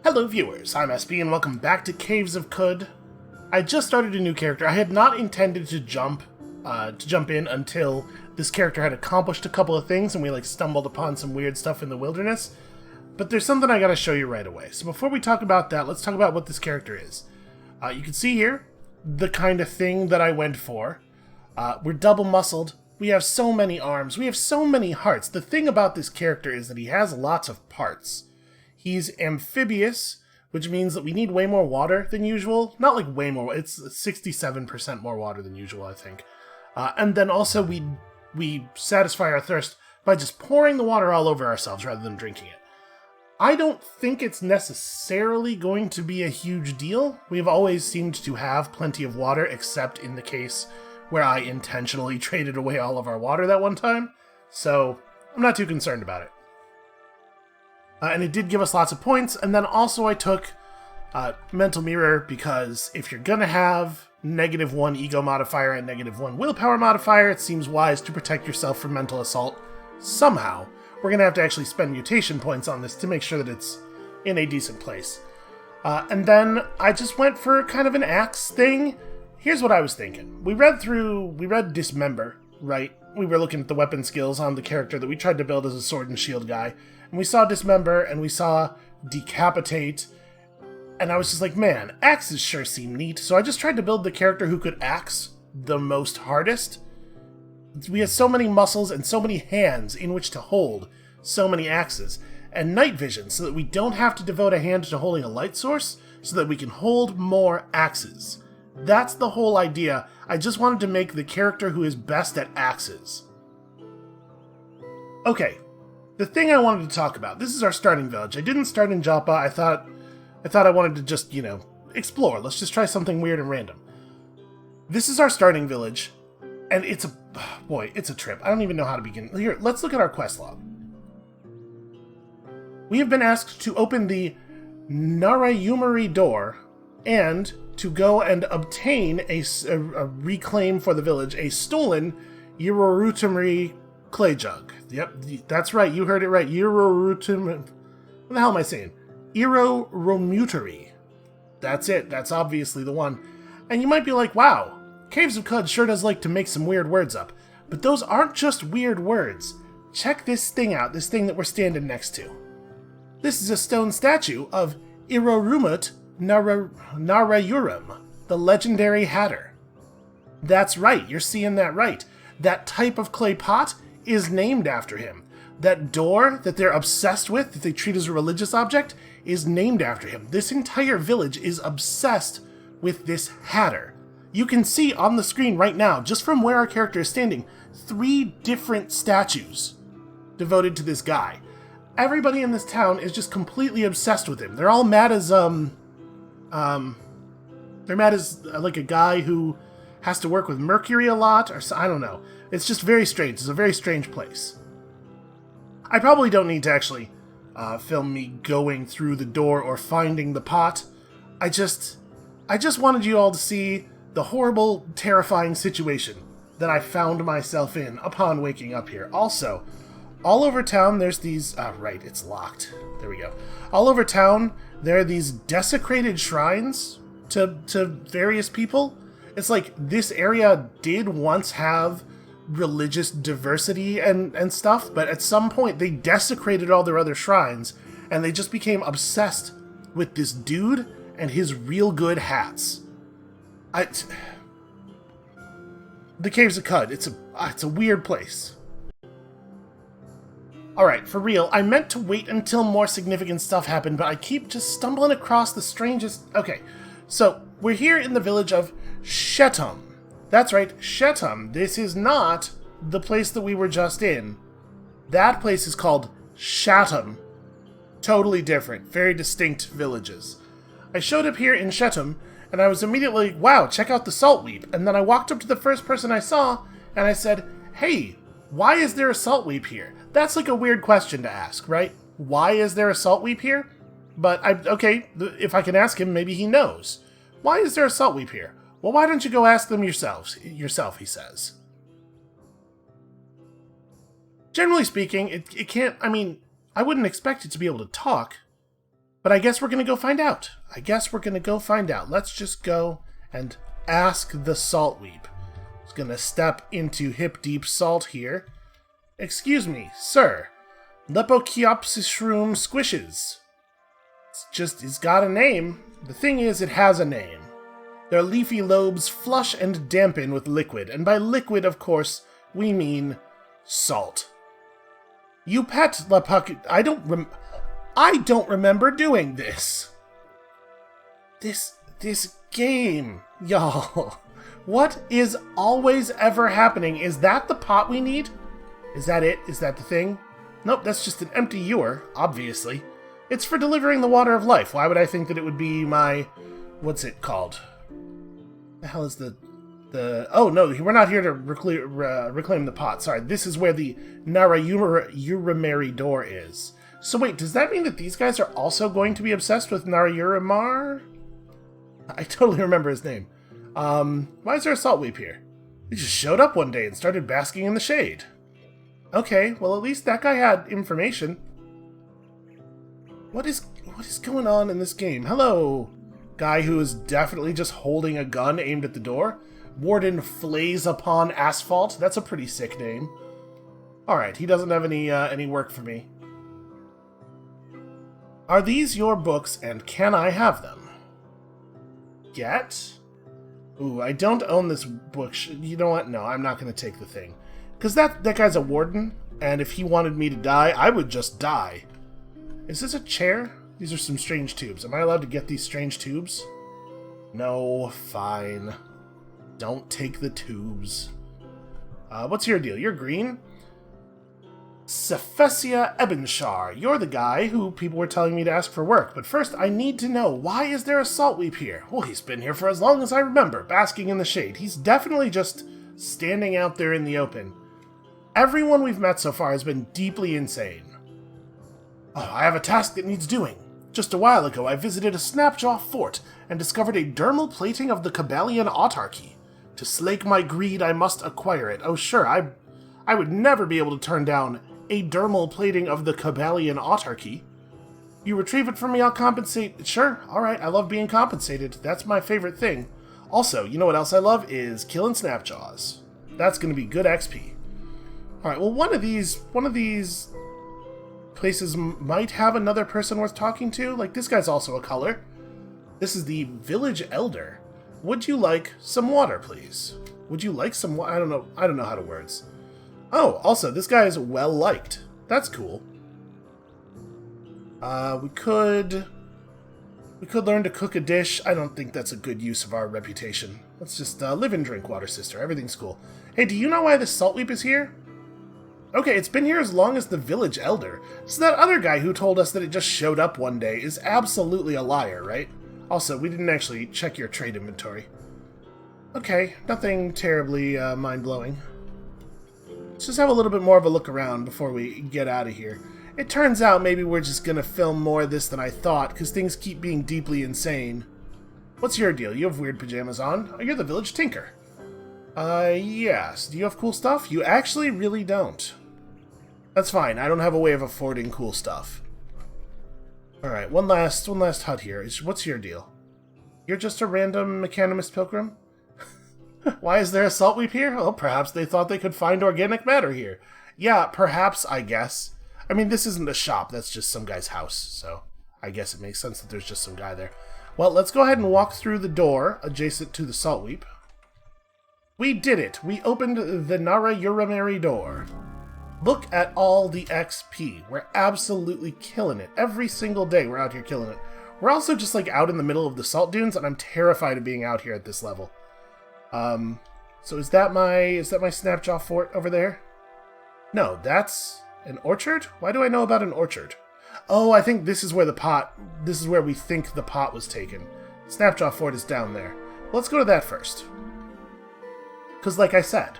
Hello viewers, I'm SB and welcome back to Caves of Qud. I just started a new character. I had not intended to jump in until this character had accomplished a couple of things and we stumbled upon some weird stuff in the wilderness. But there's something I gotta show you right away. So before we talk about that, let's talk about what this character is. You can see here the kind of thing that I went for. We're double muscled. We have so many arms. We have so many hearts. The thing about this character is that he has lots of parts. He's amphibious, which means that we need way more water than usual. Not like way more, it's 67% more water than usual, I think. And then also we satisfy our thirst by just pouring the water all over ourselves rather than drinking it. I don't think it's necessarily going to be a huge deal. We've always seemed to have plenty of water, except in the case where I intentionally traded away all of our water that one time. So I'm not too concerned about it. And it did give us lots of points, and then also I took Mental Mirror, because if you're gonna have -1 ego modifier and -1 willpower modifier, it seems wise to protect yourself from mental assault somehow. We're gonna have to actually spend mutation points on this to make sure that it's in a decent place. And then I just went for kind of an axe thing. Here's what I was thinking. We read Dismember, right? We were looking at the weapon skills on the character that we tried to build as a sword and shield guy. And we saw Dismember, and we saw Decapitate, and I was just like, man, axes sure seem neat. So I just tried to build the character who could axe the most hardest. We have so many muscles and so many hands in which to hold so many axes. And night vision, so that we don't have to devote a hand to holding a light source, so that we can hold more axes. That's the whole idea. I just wanted to make the character who is best at axes. Okay. The thing I wanted to talk about, this is our starting village. I didn't start in Joppa. I thought I wanted to just, explore. Let's just try something weird and random. This is our starting village, and it's a trip. I don't even know how to begin. Here, let's look at our quest log. We have been asked to open the Narayumari door, and to go and obtain a reclaim for the village, a stolen Irorutumri clay jug. Yep, that's right, you heard it right. What the hell am I saying? Iroromutari. That's it, that's obviously the one. And you might be like, wow, Caves of Qud sure does like to make some weird words up. But those aren't just weird words. Check this thing out, this thing that we're standing next to. This is a stone statue of Irorumut Narayuram, the legendary hatter. That's right, you're seeing that right. That type of clay pot is named after him. That door that they're obsessed with, that they treat as a religious object, is named after him. This entire village is obsessed with this hatter. You can see on the screen right now, just from where our character is standing, 3 different statues devoted to this guy. Everybody in this town is just completely obsessed with him. They're all mad as, they're mad as, like, a guy who has to work with Mercury a lot, or I don't know. It's just very strange. It's a very strange place. I probably don't need to actually film me going through the door or finding the pot. I just wanted you all to see the horrible, terrifying situation that I found myself in upon waking up here. Also, all over town there's these... right, it's locked. There we go. All over town there are these desecrated shrines to various people. It's like this area did once have religious diversity and stuff, but at some point they desecrated all their other shrines, and they just became obsessed with this dude and his real good hats. The Caves of Qud, it's a weird place. Alright, for real, I meant to wait until more significant stuff happened, but I keep just stumbling across the strangest... Okay, so we're here in the village of Shetum. That's right, Shetum. This is not the place that we were just in. That place is called Shatum. Totally different, very distinct villages. I showed up here in Shetum, and I was immediately like, wow, check out the salt weep. And then I walked up to the first person I saw, and I said, hey, why is there a salt weep here? That's like a weird question to ask, right? Why is there a salt weep here? But, okay, if I can ask him, maybe he knows. Why is there a salt weep here? Well, why don't you go ask them yourself, he says. Generally speaking, it can't, I wouldn't expect it to be able to talk. But I guess we're going to go find out. Let's just go and ask the salt weep. Just going to step into hip-deep salt here. Excuse me, sir. Lepochiopsis squishes. It's got a name. The thing is, it has a name. Their leafy lobes flush and dampen with liquid, and by liquid, of course, we mean salt. You pet Lepoch... I don't remember doing this. This game, y'all. What is always ever happening? Is that the pot we need? Is that it? Is that the thing? Nope, that's just an empty ewer, obviously. It's for delivering the water of life. Why would I think that it would be my... What's it called? The hell is the... Oh, no, we're not here to reclaim the pot. Sorry, this is where the Narayuramari door is. So wait, does that mean that these guys are also going to be obsessed with Narayuramar? I totally remember his name. Why is there a salt weep here? He just showed up one day and started basking in the shade. Okay, well at least that guy had information. What is going on in this game? Hello, guy who is definitely just holding a gun aimed at the door. Warden Flays Upon Asphalt. That's a pretty sick name. Alright, he doesn't have any work for me. Are these your books, and can I have them? Get? Ooh, I don't own this book. You know what? No, I'm not going to take the thing. Because that guy's a warden, and if he wanted me to die, I would just die. Is this a chair? These are some strange tubes. Am I allowed to get these strange tubes? No, fine. Don't take the tubes. What's your deal? You're green? Cephisia Ebenshar. You're the guy who people were telling me to ask for work. But first, I need to know, why is there a salt weep here? Well, he's been here for as long as I remember, basking in the shade. He's definitely just standing out there in the open. Everyone we've met so far has been deeply insane. Oh, I have a task that needs doing. Just a while ago, I visited a Snapjaw fort and discovered a dermal plating of the Cabalian autarchy. To slake my greed, I must acquire it. Oh, sure, I would never be able to turn down a dermal plating of the Cabalian autarchy. You retrieve it from me, I'll compensate. Sure, alright, I love being compensated. That's my favorite thing. Also, you know what else I love is killing Snapjaws. That's going to be good XP. Alright, well, one of these places might have another person worth talking to. Like, this guy's also a color. This is the village elder. Would you like some water, please? Would you like some water? I don't know how to words. Oh, also, this guy is well-liked. That's cool. We could learn to cook a dish. I don't think that's a good use of our reputation. Let's just live and drink, water sister. Everything's cool. Hey, do you know why this salt weep is here? Okay, it's been here as long as the village elder. So that other guy who told us that it just showed up one day is absolutely a liar, right? Also, we didn't actually check your trade inventory. Okay, nothing terribly mind-blowing. Let's just have a little bit more of a look around before we get out of here. It turns out maybe we're just gonna film more of this than I thought, because things keep being deeply insane. What's your deal? You have weird pajamas on. Oh, you're the village tinker. Yes. Do you have cool stuff? You actually really don't. That's fine. I don't have a way of affording cool stuff. Alright, one last hut here. What's your deal? You're just a random mechanimist pilgrim? Why is there a salt weep here? Well, perhaps they thought they could find organic matter here. Yeah, perhaps, I guess. I mean, this isn't a shop. That's just some guy's house, so I guess it makes sense that there's just some guy there. Well, let's go ahead and walk through the door adjacent to the salt weep. We did it! We opened the Narayuramari door. Look at all the XP. We're absolutely killing it. Every single day we're out here killing it. We're also just like out in the middle of the salt dunes, and I'm terrified of being out here at this level. So is that my Snapjaw fort over there? No, that's an orchard? Why do I know about an orchard? Oh, I think this is where this is where we think the pot was taken. Snapjaw fort is down there. Let's go to that first. Because like I said,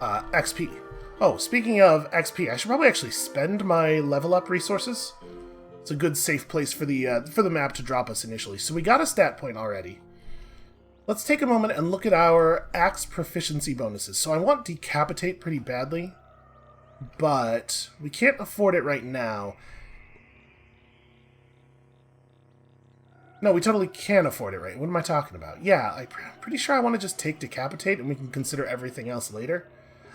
XP. Oh, speaking of XP, I should probably actually spend my level up resources. It's a good safe place for the map to drop us initially. So we got a stat point already. Let's take a moment and look at our axe proficiency bonuses. So I want Decapitate pretty badly, but we can't afford it right now. No, we totally can afford it, right? What am I talking about? Yeah, I'm pretty sure I want to just take Decapitate and we can consider everything else later.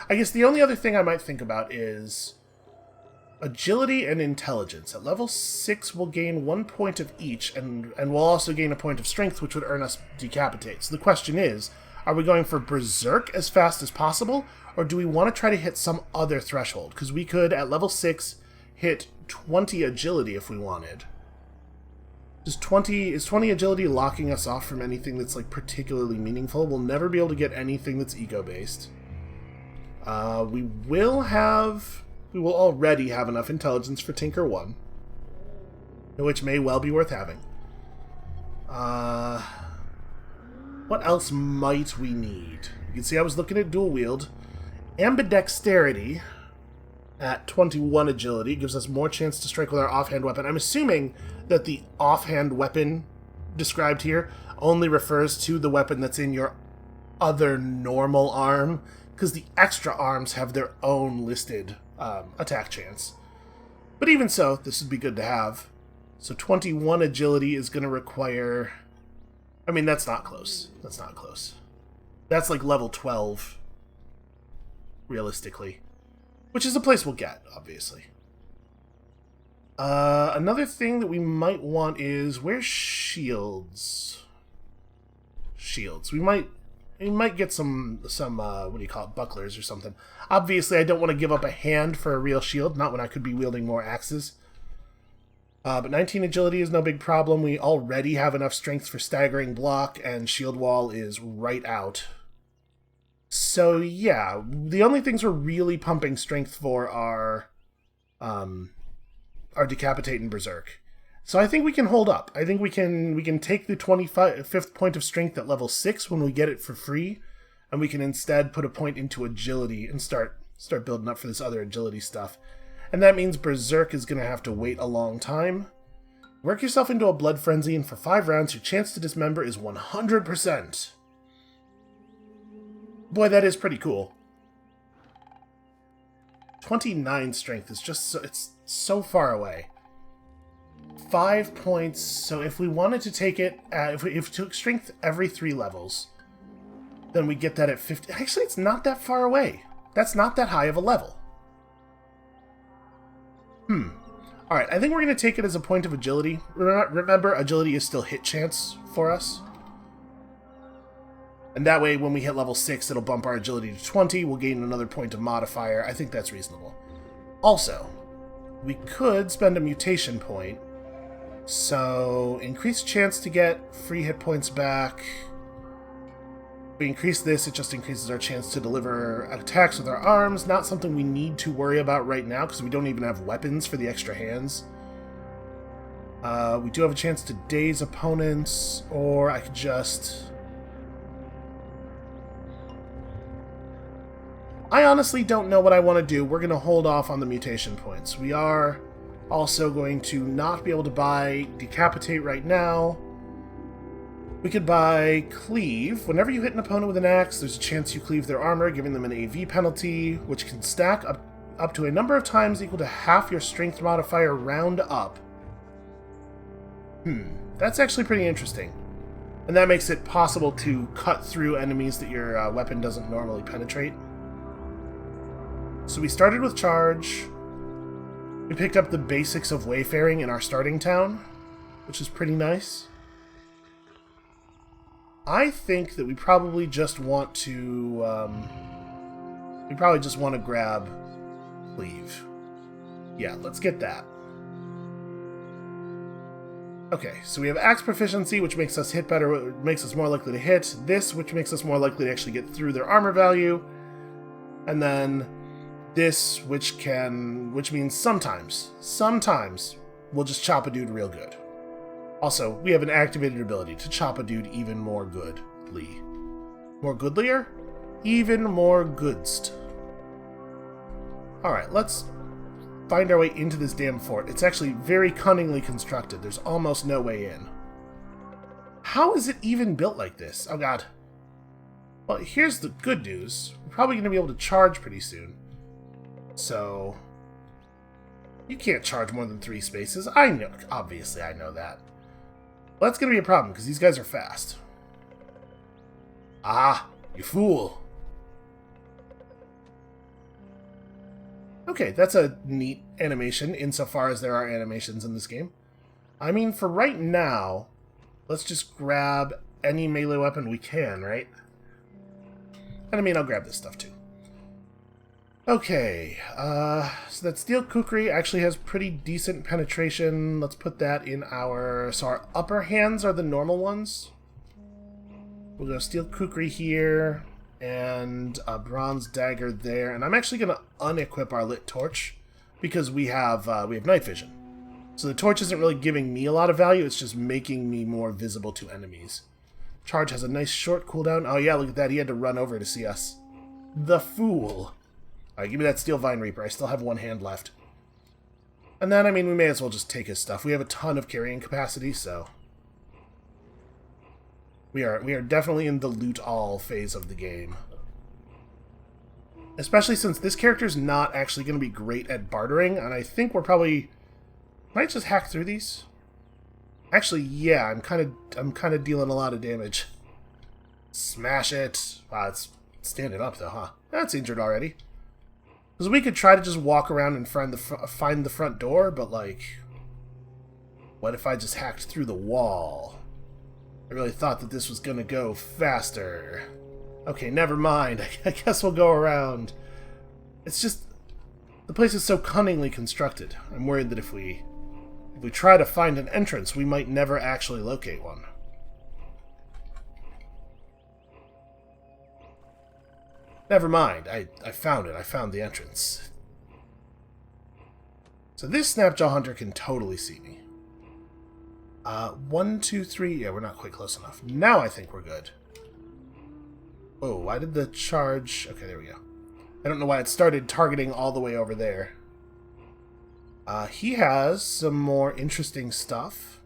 I guess the only other thing I might think about is Agility and Intelligence. At level 6, we'll gain 1 point of each, and we'll also gain a point of Strength, which would earn us Decapitate. So the question is, are we going for Berserk as fast as possible, or do we want to try to hit some other threshold? Because we could, at level 6, hit 20 Agility if we wanted. Is 20 Agility locking us off from anything that's like particularly meaningful? We'll never be able to get anything that's ego-based. We will already have enough Intelligence for Tinker 1, which may well be worth having. What else might we need? You can see I was looking at dual wield. Ambidexterity at 21 Agility gives us more chance to strike with our offhand weapon. I'm assuming that the offhand weapon described here only refers to the weapon that's in your other normal arm, because the extra arms have their own listed attack chance. But even so, this would be good to have. So 21 Agility is going to require... I mean, that's not close. That's not close. That's like level 12, realistically. Which is a place we'll get, obviously. Another thing that we might want is... Where's shields? Shields. We might get some what do you call it, bucklers or something. Obviously, I don't want to give up a hand for a real shield, not when I could be wielding more axes. But 19 Agility is no big problem. We already have enough strength for staggering block, and shield wall is right out. So yeah, the only things we're really pumping strength for are Decapitate and Berserk. So I think we can hold up. I think we can take the 25th point of strength at level 6 when we get it for free, and we can instead put a point into Agility and start building up for this other Agility stuff. And that means Berserk is going to have to wait a long time. Work yourself into a blood frenzy, and for 5 rounds, your chance to dismember is 100%. Boy, that is pretty cool. 29 strength is just it's so far away. 5 points, so if we wanted to take it, if we took strength every 3 levels, then we get that at 50. Actually, it's not that far away. That's not that high of a level. Alright, I think we're going to take it as a point of Agility. Remember, Agility is still hit chance for us. And that way, when we hit level 6, it'll bump our Agility to 20. We'll gain another point of modifier. I think that's reasonable. Also, we could spend a mutation point. So, increased chance to get free hit points back. If we increase this, it just increases our chance to deliver attacks with our arms. Not something we need to worry about right now, because we don't even have weapons for the extra hands. We do have a chance to daze opponents, or I could just... I honestly don't know what I want to do. We're going to hold off on the mutation points. We are also going to not be able to buy Decapitate right now. We could buy Cleave. Whenever you hit an opponent with an axe, there's a chance you cleave their armor, giving them an AV penalty, which can stack up to a number of times equal to half your strength modifier round up. That's actually pretty interesting. And that makes it possible to cut through enemies that your weapon doesn't normally penetrate. So we started with Charge. We picked up the basics of Wayfaring in our starting town, which is pretty nice. I think that we probably just want to... grab Cleave. Yeah, let's get that. Okay, so we have Axe Proficiency, which makes us hit better, makes us more likely to hit. This, which makes us more likely to actually get through their armor value. And then this, which means sometimes we'll just chop a dude real good. Also, we have an activated ability to chop a dude even more goodly. More goodlier? Even more goodst. Alright, let's find our way into this damn fort. It's actually very cunningly constructed. There's almost no way in. How is it even built like this? Oh god. Well, here's the good news. We're probably going to be able to charge pretty soon. So, you can't charge more than 3 spaces. I know, obviously I know that. Well, that's going to be a problem, because these guys are fast. Ah, you fool. Okay, that's a neat animation, insofar as there are animations in this game. I mean, for right now, let's just grab any melee weapon we can, right? And I mean, I'll grab this stuff too. Okay, so that steel kukri actually has pretty decent penetration. Let's put that in our... So our upper hands are the normal ones. We'll go steel kukri here, and a bronze dagger there. And I'm actually going to unequip our lit torch, because we have night vision. So the torch isn't really giving me a lot of value, it's just making me more visible to enemies. Charge has a nice short cooldown. Oh yeah, look at that, he had to run over to see us. The fool. Alright, give me that Steel Vine Reaper. I still have one hand left. And then, I mean, we may as well just take his stuff. We have a ton of carrying capacity, so... We are definitely in the loot all phase of the game. Especially since this character's not actually going to be great at bartering, and I think we're probably... Might just hack through these? Actually, yeah, I'm kind of dealing a lot of damage. Smash it. Wow, it's standing up, though, huh? That's injured already. Because we could try to just walk around and find the front door, but, like... What if I just hacked through the wall? I really thought that this was going to go faster. Okay, never mind. I guess we'll go around. It's just... The place is so cunningly constructed. I'm worried that if we try to find an entrance, we might never actually locate one. Never mind. I found it. I found the entrance. So this Snapjaw Hunter can totally see me. 1, 2, 3... Yeah, we're not quite close enough. Now I think we're good. Oh, why did the charge... Okay, there we go. I don't know why it started targeting all the way over there. He has some more interesting stuff.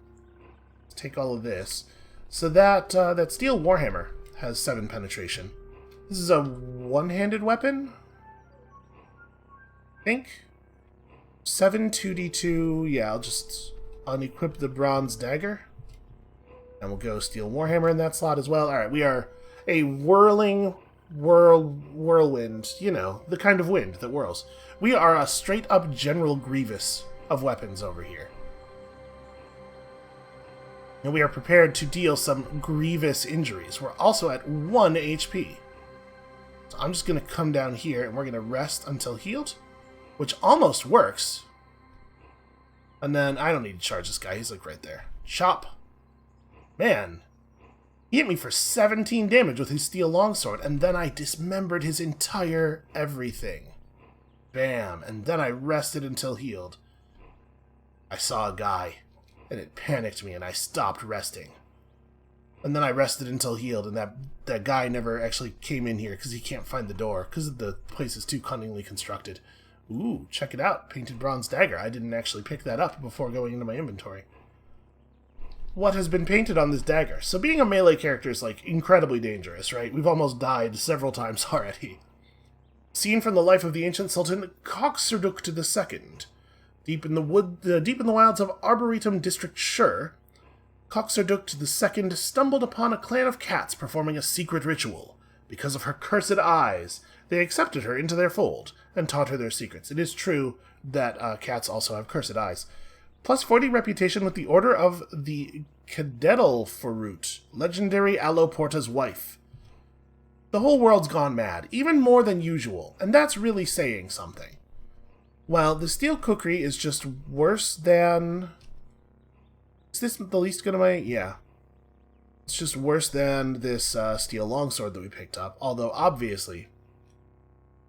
Let's take all of this. So that steel warhammer has 7 penetration. This is a one-handed weapon? I think? 7 2d2. Yeah, I'll just unequip the bronze dagger. And we'll go steel warhammer in that slot as well. Alright, we are a whirling... whirlwind, you know, the kind of wind that whirls. We are a straight-up General Grievous of weapons over here. And we are prepared to deal some grievous injuries. We're also at 1 HP. So I'm just going to come down here, and we're going to rest until healed, which almost works. And then, I don't need to charge this guy, he's like right there. Chop. Man. He hit me for 17 damage with his steel longsword, and then I dismembered his entire everything. Bam. And then I rested until healed. I saw a guy, and it panicked me, and I stopped resting. And then I rested until healed, and that guy never actually came in here, because he can't find the door, because the place is too cunningly constructed. Ooh, check it out. Painted bronze dagger. I didn't actually pick that up before going into my inventory. What has been painted on this dagger? So being a melee character is, like, incredibly dangerous, right? We've almost died several times already. Seen from the life of the ancient Sultan Coxserduk II. Deep in the wilds of Arboretum District Shur, Coxserduk II stumbled upon a clan of cats performing a secret ritual. Because of her cursed eyes, they accepted her into their fold and taught her their secrets. It is true that cats also have cursed eyes. Plus 40 reputation with the Order of the Cadedelforut, legendary Alloporta's wife. The whole world's gone mad, even more than usual, and that's really saying something. Well, the steel kukri is just worse than... Is this the least good of my... Yeah. It's just worse than this steel longsword that we picked up, although obviously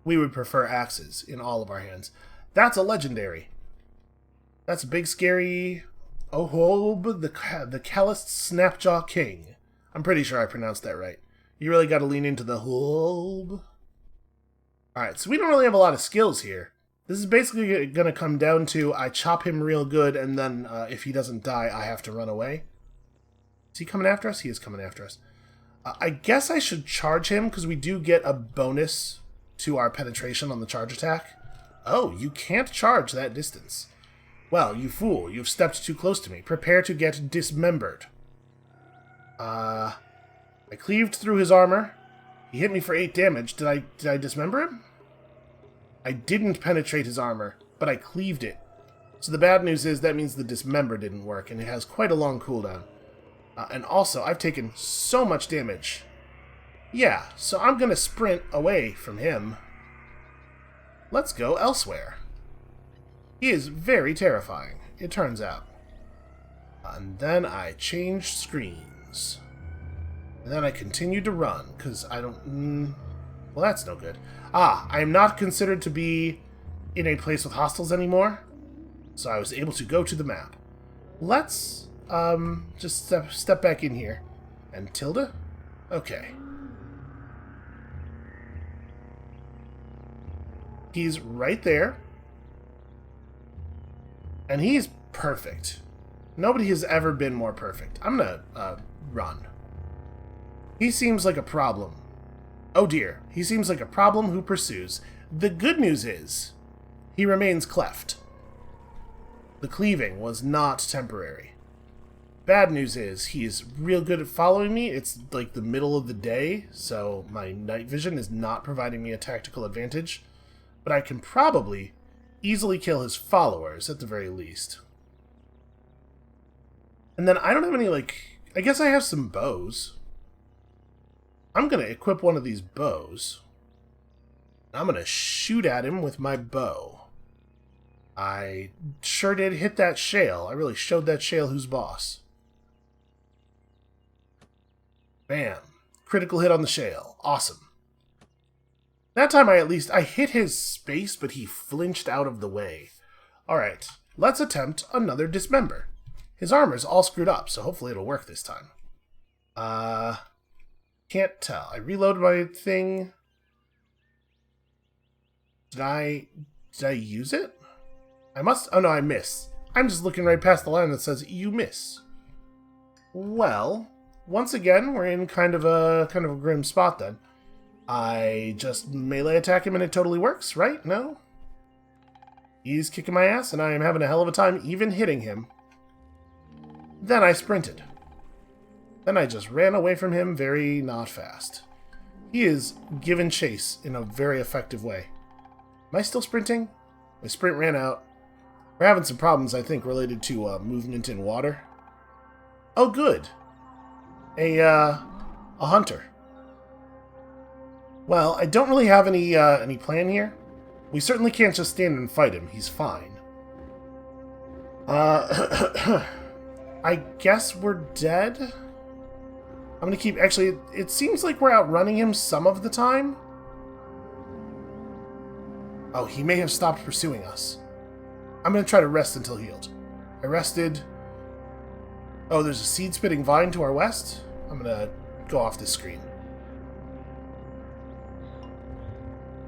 we would prefer axes in all of our hands. That's a legendary. That's a big scary Ohob, the calloused Snapjaw King. I'm pretty sure I pronounced that right. You really got to lean into the Hob. Alright, so we don't really have a lot of skills here. This is basically going to come down to I chop him real good, and then if he doesn't die, I have to run away. Is he coming after us? He is coming after us. I guess I should charge him, because we do get a bonus to our penetration on the charge attack. Oh, you can't charge that distance. Well, you fool, you've stepped too close to me. Prepare to get dismembered. I cleaved through his armor. He hit me for 8 damage. Did I dismember him? I didn't penetrate his armor, but I cleaved it. So the bad news is that means the dismember didn't work, and it has quite a long cooldown. And also, I've taken so much damage. Yeah, so I'm going to sprint away from him. Let's go elsewhere. He is very terrifying, it turns out. And then I changed screens. And then I continued to run, because I don't... well, that's no good. I am not considered to be in a place with hostiles anymore, so I was able to go to the map. Let's, just step back in here. And Tilda? Okay. He's right there. And he's perfect. Nobody has ever been more perfect. I'm gonna, run. He seems like a problem. Oh dear, he seems like a problem who pursues. The good news is, he remains cleft. The cleaving was not temporary. Bad news is, he is real good at following me. It's like the middle of the day, so my night vision is not providing me a tactical advantage. But I can probably easily kill his followers, at the very least. And then I don't have any, like... I guess I have some bows. I'm going to equip one of these bows. I'm going to shoot at him with my bow. I sure did hit that shale. I really showed that shale who's boss. Bam. Critical hit on the shale. Awesome. That time I hit his space, but he flinched out of the way. Alright, let's attempt another dismember. His armor's all screwed up, so hopefully it'll work this time. Can't tell. I reloaded my thing. Did I use it? I must... Oh no, I missed. I'm just looking right past the line that says, you miss. Well, once again, we're in kind of a grim spot then. I just melee attack him and it totally works, right? No? He's kicking my ass and I am having a hell of a time even hitting him. Then I sprinted. Then I just ran away from him very not fast. He is giving chase in a very effective way. Am I still sprinting? My sprint ran out. We're having some problems, I think, related to movement in water. Oh, good. A hunter. Well, I don't really have any plan here. We certainly can't just stand and fight him. He's fine. I guess we're dead? I'm gonna keep... Actually, it seems like we're outrunning him some of the time. Oh, he may have stopped pursuing us. I'm gonna try to rest until healed. I rested. Oh, there's a seed-spitting vine to our west. I'm gonna go off this screen.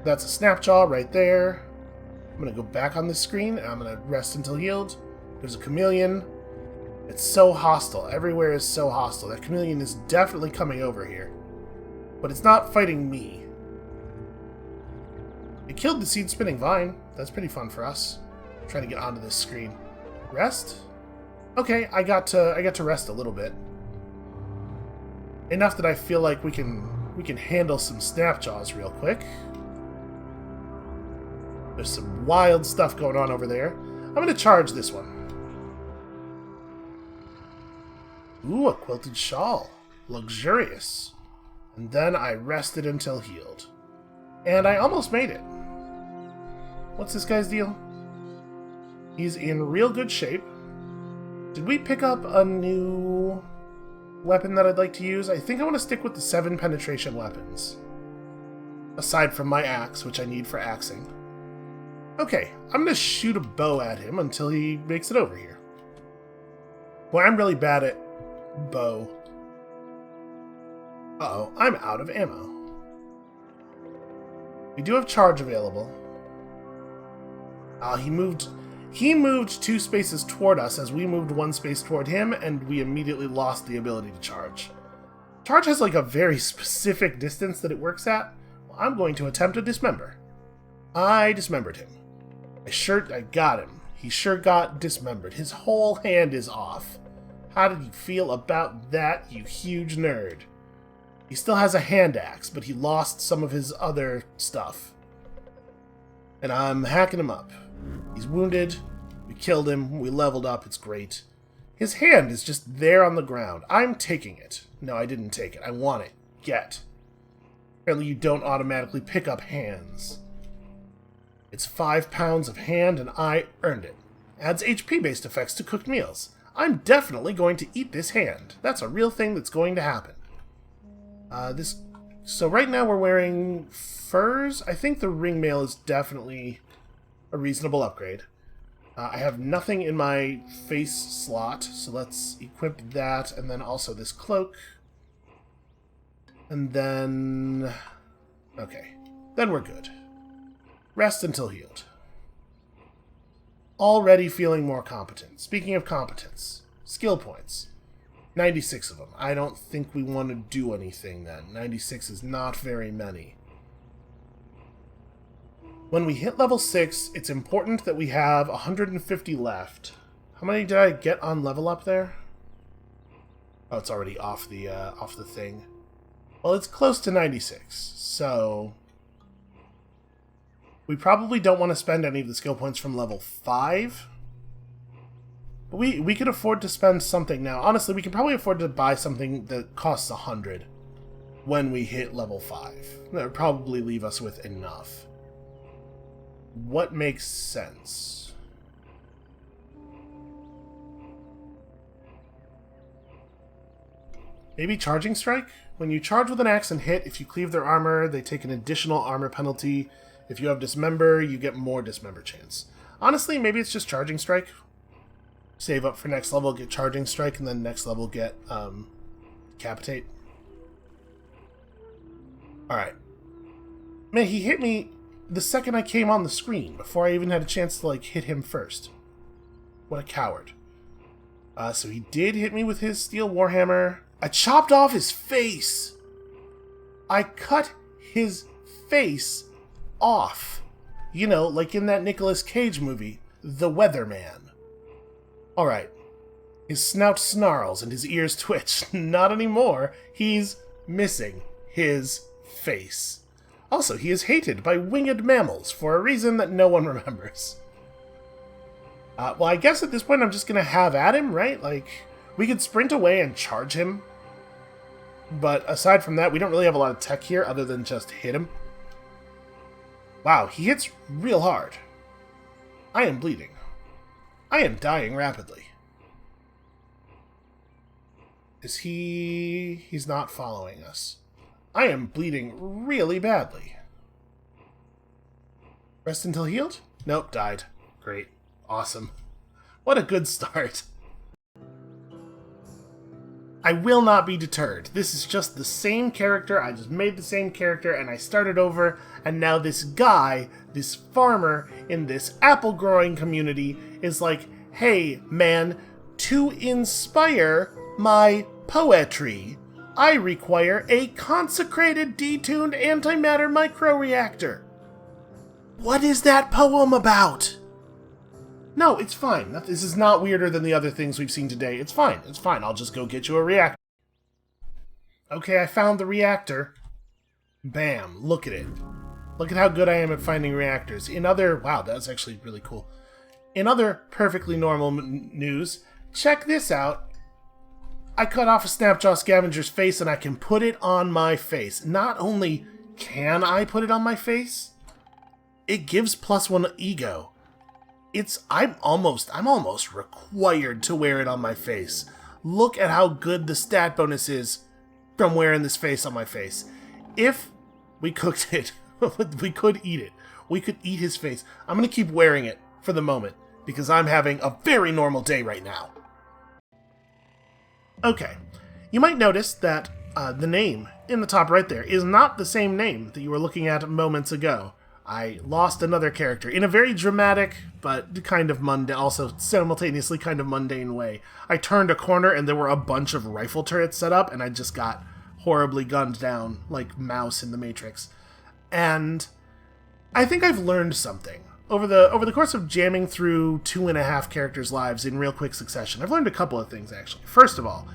That's a snapjaw right there. I'm gonna go back on this screen, and I'm gonna rest until healed. There's a chameleon. It's so hostile. Everywhere is so hostile. That chameleon is definitely coming over here. But it's not fighting me. It killed the seed-spinning vine. That's pretty fun for us. I'm trying to get onto this screen. Rest? Okay, I got to rest a little bit. Enough that I feel like we can handle some snapjaws real quick. There's some wild stuff going on over there. I'm going to charge this one. Ooh, a quilted shawl. Luxurious. And then I rested until healed. And I almost made it. What's this guy's deal? He's in real good shape. Did we pick up a new weapon that I'd like to use? I think I want to stick with the 7 penetration weapons. Aside from my axe, which I need for axing. Okay, I'm going to shoot a bow at him until he makes it over here. Boy, I'm really bad at bow. Uh-oh, I'm out of ammo. We do have charge available. He moved 2 spaces toward us as we moved 1 space toward him, and we immediately lost the ability to charge. Charge has like a very specific distance that it works at. Well, I'm going to attempt to dismember. I dismembered him. I got him. He sure got dismembered. His whole hand is off. How did you feel about that, you huge nerd? He still has a hand axe, but he lost some of his other stuff. And I'm hacking him up. He's wounded. We killed him. We leveled up. It's great. His hand is just there on the ground. I'm taking it. No, I didn't take it. I want it. Get. Apparently you don't automatically pick up hands. It's 5 pounds of hand, and I earned it. Adds HP-based effects to cooked meals. I'm definitely going to eat this hand. That's a real thing that's going to happen. So right now we're wearing furs. I think the ring mail is definitely a reasonable upgrade. I have nothing in my face slot, so let's equip that, and then also this cloak. And then... okay. Then we're good. Rest until healed. Already feeling more competent. Speaking of competence, skill points. 96 of them. I don't think we want to do anything then. 96 is not very many. When we hit level 6, it's important that we have 150 left. How many did I get on level up there? Oh, it's already off the thing. Well, it's close to 96, so... we probably don't want to spend any of the skill points from level 5. But we could afford to spend something now. Honestly, we can probably afford to buy something that costs 100 when we hit level 5. That would probably leave us with enough. What makes sense? Maybe Charging Strike? When you charge with an axe and hit, if you cleave their armor, they take an additional armor penalty. If you have Dismember, you get more Dismember chance. Honestly, maybe it's just Charging Strike. Save up for next level, get Charging Strike, and then next level get Decapitate. Alright. Man, he hit me the second I came on the screen, before I even had a chance to, like, hit him first. What a coward. So he did hit me with his steel warhammer. I chopped off his face! I cut his face off. You know, like in that Nicolas Cage movie, The Weatherman. Alright. His snout snarls and his ears twitch. Not anymore. He's missing his face. Also, he is hated by winged mammals for a reason that no one remembers. Well, I guess at this point I'm just gonna have at him, right? Like, we could sprint away and charge him. But aside from that, we don't really have a lot of tech here other than just hit him. Wow, he hits real hard. I am bleeding. I am dying rapidly. Is he... he's not following us. I am bleeding really badly. Rest until healed? Nope, died. Great. Awesome. What a good start. I will not be deterred. This is just the same character. I just made the same character and I started over, and now this guy, this farmer in this apple growing community is like, hey man, to inspire my poetry, I require a consecrated detuned antimatter microreactor. What is that poem about? No, it's fine. This is not weirder than the other things we've seen today. It's fine. It's fine. I'll just go get you a reactor. Okay, I found the reactor. Bam. Look at it. Look at how good I am at finding reactors. In other... wow, that's actually really cool. In other perfectly normal news, check this out. I cut off a Snapjaw Scavenger's face and I can put it on my face. Not only can I put it on my face, it gives +1 ego. I'm almost required to wear it on my face. Look at how good the stat bonus is from wearing this face on my face. If we cooked it, we could eat it. We could eat his face. I'm going to keep wearing it for the moment because I'm having a very normal day right now. Okay, you might notice that the name in the top right there is not the same name that you were looking at moments ago. I lost another character in a very dramatic, but kind of mundane, also simultaneously kind of mundane way. I turned a corner and there were a bunch of rifle turrets set up, and I just got horribly gunned down like Mouse in the Matrix. And I think I've learned something over the course of jamming through 2.5 characters' lives in real quick succession, I've learned a couple of things, actually. First of all,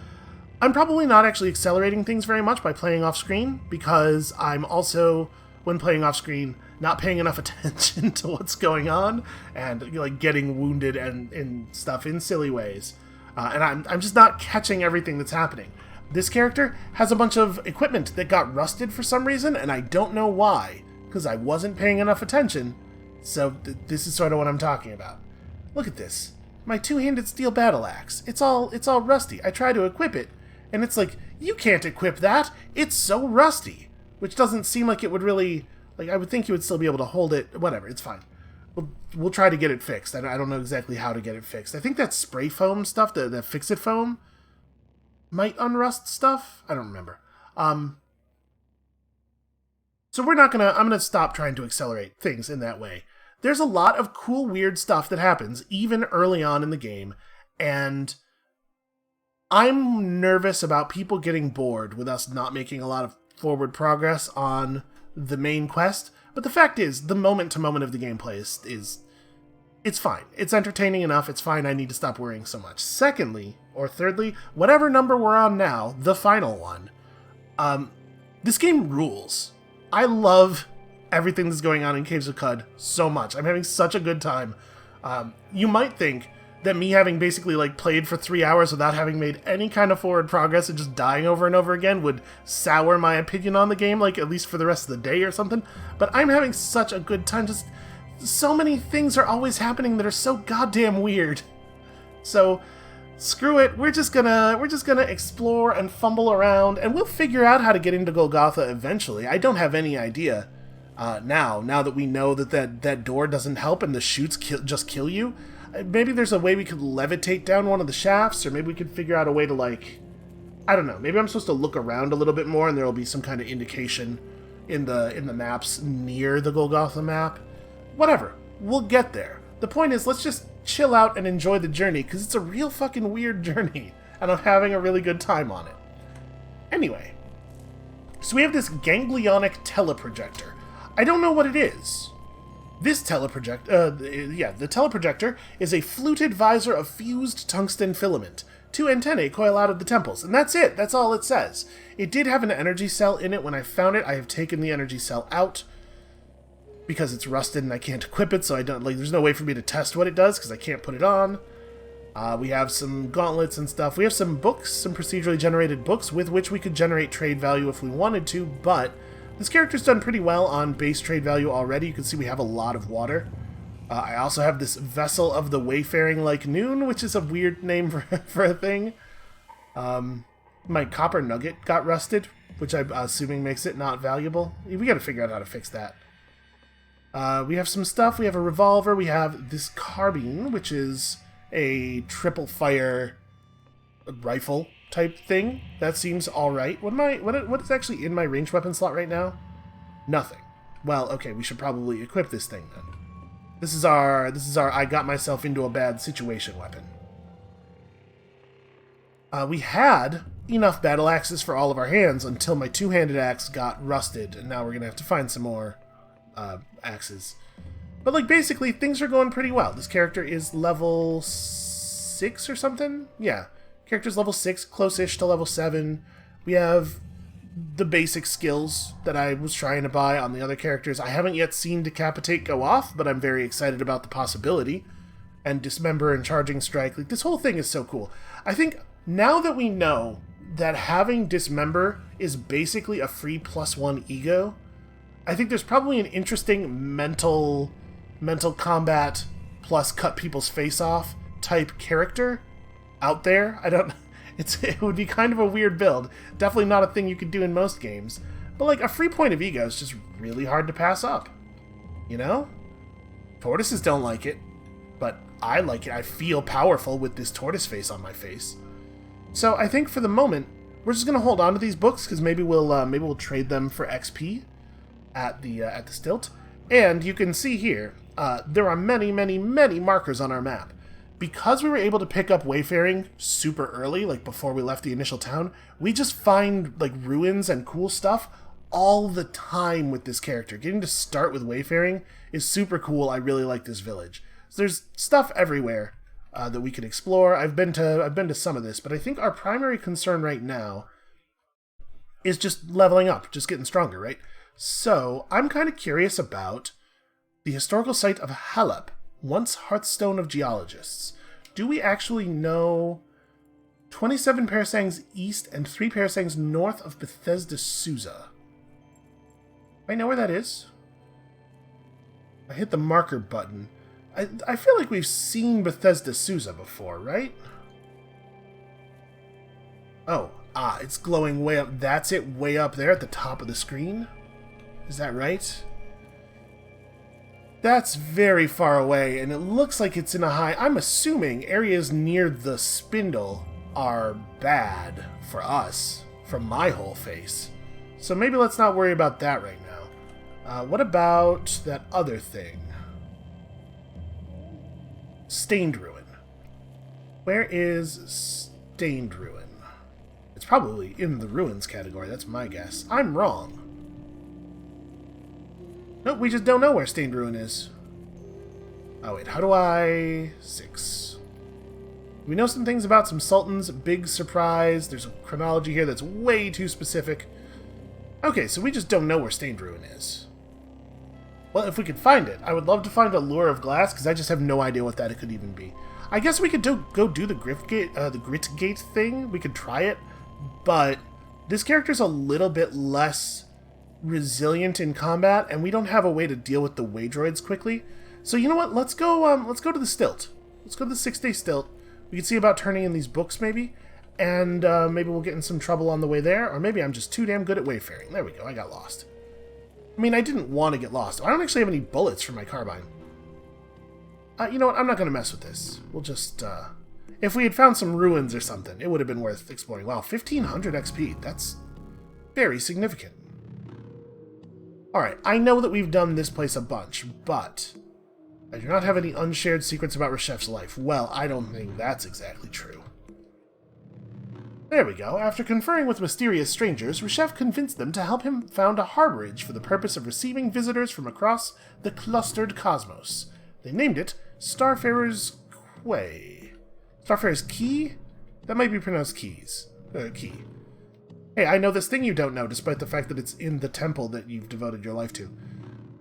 I'm probably not actually accelerating things very much by playing off-screen, because I'm also, when playing off-screen, not paying enough attention to what's going on, and like getting wounded and stuff in silly ways. And I'm just not catching everything that's happening. This character has a bunch of equipment that got rusted for some reason, and I don't know why, because I wasn't paying enough attention. So this is sort of what I'm talking about. Look at this. My two-handed steel battle axe. It's all rusty. I try to equip it, and it's like, you can't equip that! It's so rusty! Which doesn't seem like it would really... Like, I would think you would still be able to hold it. Whatever, it's fine. We'll try to get it fixed. I don't know exactly how to get it fixed. I think that spray foam stuff, the fix-it foam, might unrust stuff? I don't remember. So I'm gonna stop trying to accelerate things in that way. There's a lot of cool, weird stuff that happens, even early on in the game, and I'm nervous about people getting bored with us not making a lot of forward progress on the main quest, but the fact is, the moment-to-moment of the gameplay is it's fine. It's entertaining enough, it's fine, I need to stop worrying so much. Secondly, or thirdly, whatever number we're on now, the final one, this game rules. I love everything that's going on in Caves of Qud so much. I'm having such a good time. You might think that me having basically like played for 3 hours without having made any kind of forward progress and just dying over and over again would sour my opinion on the game, like at least for the rest of the day or something. But I'm having such a good time. Just so many things are always happening that are so goddamn weird. So screw it. We're just gonna explore and fumble around, and we'll figure out how to get into Golgotha eventually. I don't have any idea. Now that we know that door doesn't help and the chutes just kill you, maybe there's a way we could levitate down one of the shafts, or maybe we could figure out a way to, like, I don't know, maybe I'm supposed to look around a little bit more and there will be some kind of indication in the maps near the Golgotha map. Whatever, we'll get there. The point is, let's just chill out and enjoy the journey, because it's a real fucking weird journey, and I'm having a really good time on it. Anyway, so we have this ganglionic teleprojector. I don't know what it is. This the teleprojector is a fluted visor of fused tungsten filament. 2 antennae coil out of the temples, and that's it. That's all it says. It did have an energy cell in it when I found it. I have taken the energy cell out because it's rusted and I can't equip it, so I don't, like, there's no way for me to test what it does because I can't put it on. We have some gauntlets and stuff. We have some books, some procedurally generated books with which we could generate trade value if we wanted to, but this character's done pretty well on base trade value already. You can see we have a lot of water. I also have this Vessel of the Wayfaring Like Noon, which is a weird name for a thing. My copper nugget got rusted, which I'm assuming makes it not valuable. We gotta figure out how to fix that. We have some stuff. We have a revolver. We have this carbine, which is a triple fire rifle type thing. That seems alright. What is actually in my ranged weapon slot right now? Nothing. Well, okay, we should probably equip this thing then. This is our I got myself into a bad situation weapon. We had enough battle axes for all of our hands until my two-handed axe got rusted, and now we're gonna have to find some more axes. But, like, basically, things are going pretty well. This character is level 6 or something? Yeah. Character's level 6, close-ish to level 7. We have the basic skills that I was trying to buy on the other characters. I haven't yet seen Decapitate go off, but I'm very excited about the possibility. And Dismember and Charging Strike. Like, this whole thing is so cool. I think, now that we know that having Dismember is basically a free +1 ego, I think there's probably an interesting mental combat plus cut people's face off type character out there. It would be kind of a weird build. Definitely not a thing you could do in most games. But, like, a free point of ego is just really hard to pass up. You know? Tortoises don't like it, but I like it. I feel powerful with this tortoise face on my face. So I think for the moment, we're just gonna hold on to these books because maybe we'll trade them for XP at the stilt. And you can see here, there are many, many, many markers on our map. Because we were able to pick up Wayfaring super early, like before we left the initial town, we just find, like, ruins and cool stuff all the time with this character. Getting to start with wayfaring is super cool. I really like this village. So there's stuff everywhere that we can explore. I've been to some of this, but I think our primary concern right now is just leveling up, just getting stronger, right? So I'm kind of curious about the historical site of Halep, once Hearthstone of Geologists. Do we actually know 27 parasangs east and 3 parasangs north of Bethesda Susa? I know where that is. I hit the marker button. I feel like we've seen Bethesda Susa before, right? Oh, it's glowing way up. That's it, way up there at the top of the screen? Is that right? That's very far away, and it looks like it's in a high... I'm assuming areas near the spindle are bad for us, from my whole face. So maybe let's not worry about that right now. What about that other thing? Stained Ruin. Where is Stained Ruin? It's probably in the ruins category, that's my guess. I'm wrong. Nope, we just don't know where Stained Ruin is. Oh wait, how do I... 6. We know some things about some sultans, big surprise. There's a chronology here that's way too specific. Okay, so we just don't know where Stained Ruin is. Well, if we could find it, I would love to find a Lure of Glass, because I just have no idea what that could even be. I guess we could go do the Grit Gate thing. We could try it, but this character's a little bit less resilient in combat, and we don't have a way to deal with the Waydroids quickly. So you know what? Let's go to the Stilt. Let's go to the 6-day Stilt. We can see about turning in these books, maybe, and maybe we'll get in some trouble on the way there, or maybe I'm just too damn good at wayfaring. There we go. I got lost. I mean, I didn't want to get lost. I don't actually have any bullets for my carbine. You know what? I'm not going to mess with this. We'll just, if we had found some ruins or something, it would have been worth exploring. Wow, 1500 XP. That's very significant. Alright, I know that we've done this place a bunch, but I do not have any unshared secrets about Reshef's life. Well, I don't think that's exactly true. There we go. After conferring with mysterious strangers, Reshef convinced them to help him found a harborage for the purpose of receiving visitors from across the clustered cosmos. They named it Starfarer's Quay. Starfarer's Key? That might be pronounced Keys. Key. Hey, I know this thing you don't know, despite the fact that it's in the temple that you've devoted your life to.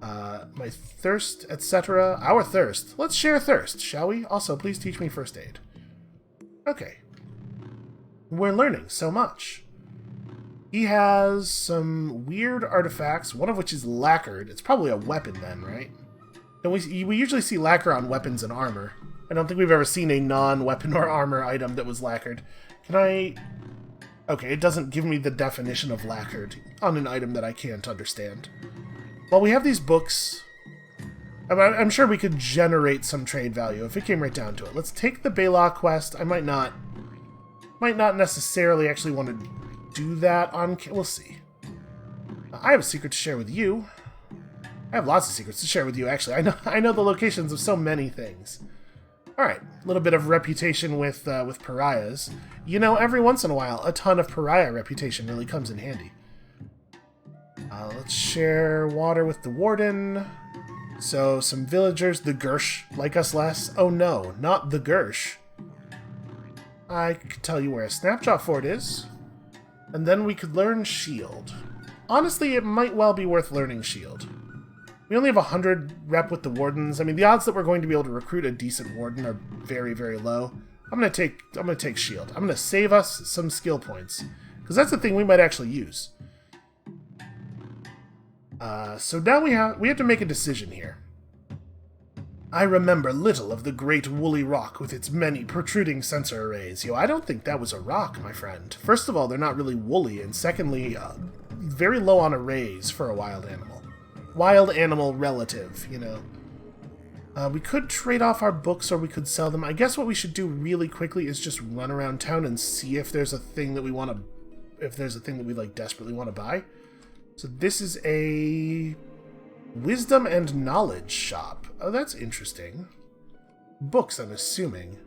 My thirst, etc. Our thirst. Let's share thirst, shall we? Also, please teach me first aid. Okay. We're learning so much. He has some weird artifacts, one of which is lacquered. It's probably a weapon then, right? And we usually see lacquer on weapons and armor. I don't think we've ever seen a non-weapon or armor item that was lacquered. Can I... Okay, it doesn't give me the definition of lacquered on an item that I can't understand. Well, we have these books. I'm sure we could generate some trade value if it came right down to it. Let's take the Bela quest. I might not necessarily actually want to do that on... We'll see. I have a secret to share with you. I have lots of secrets to share with you, actually. I know the locations of so many things. Alright, a little bit of reputation with pariahs. You know, every once in a while, a ton of pariah reputation really comes in handy. Let's share water with the warden. So, some villagers, the Gersh, like us less. Oh no, not the Gersh. I could tell you where a snapshot fort is. And then we could learn Shield. Honestly, it might well be worth learning Shield. We only have 100 rep with the wardens. I mean, the odds that we're going to be able to recruit a decent warden are very, very low. I'm gonna take Shield. I'm gonna save us some skill points, because that's the thing we might actually use. So now we have to make a decision here. I remember little of the great woolly rock with its many protruding sensor arrays. Yo, I don't think that was a rock, my friend. First of all, they're not really woolly, and secondly, very low on arrays for a wild animal. Wild animal relative, you know. We could trade off our books or we could sell them. I guess what we should do really quickly is just run around town and see if there's a thing that we want to... If there's a thing that we, like, desperately want to buy. So this is a... Wisdom and Knowledge shop. Oh, that's interesting. Books, I'm assuming.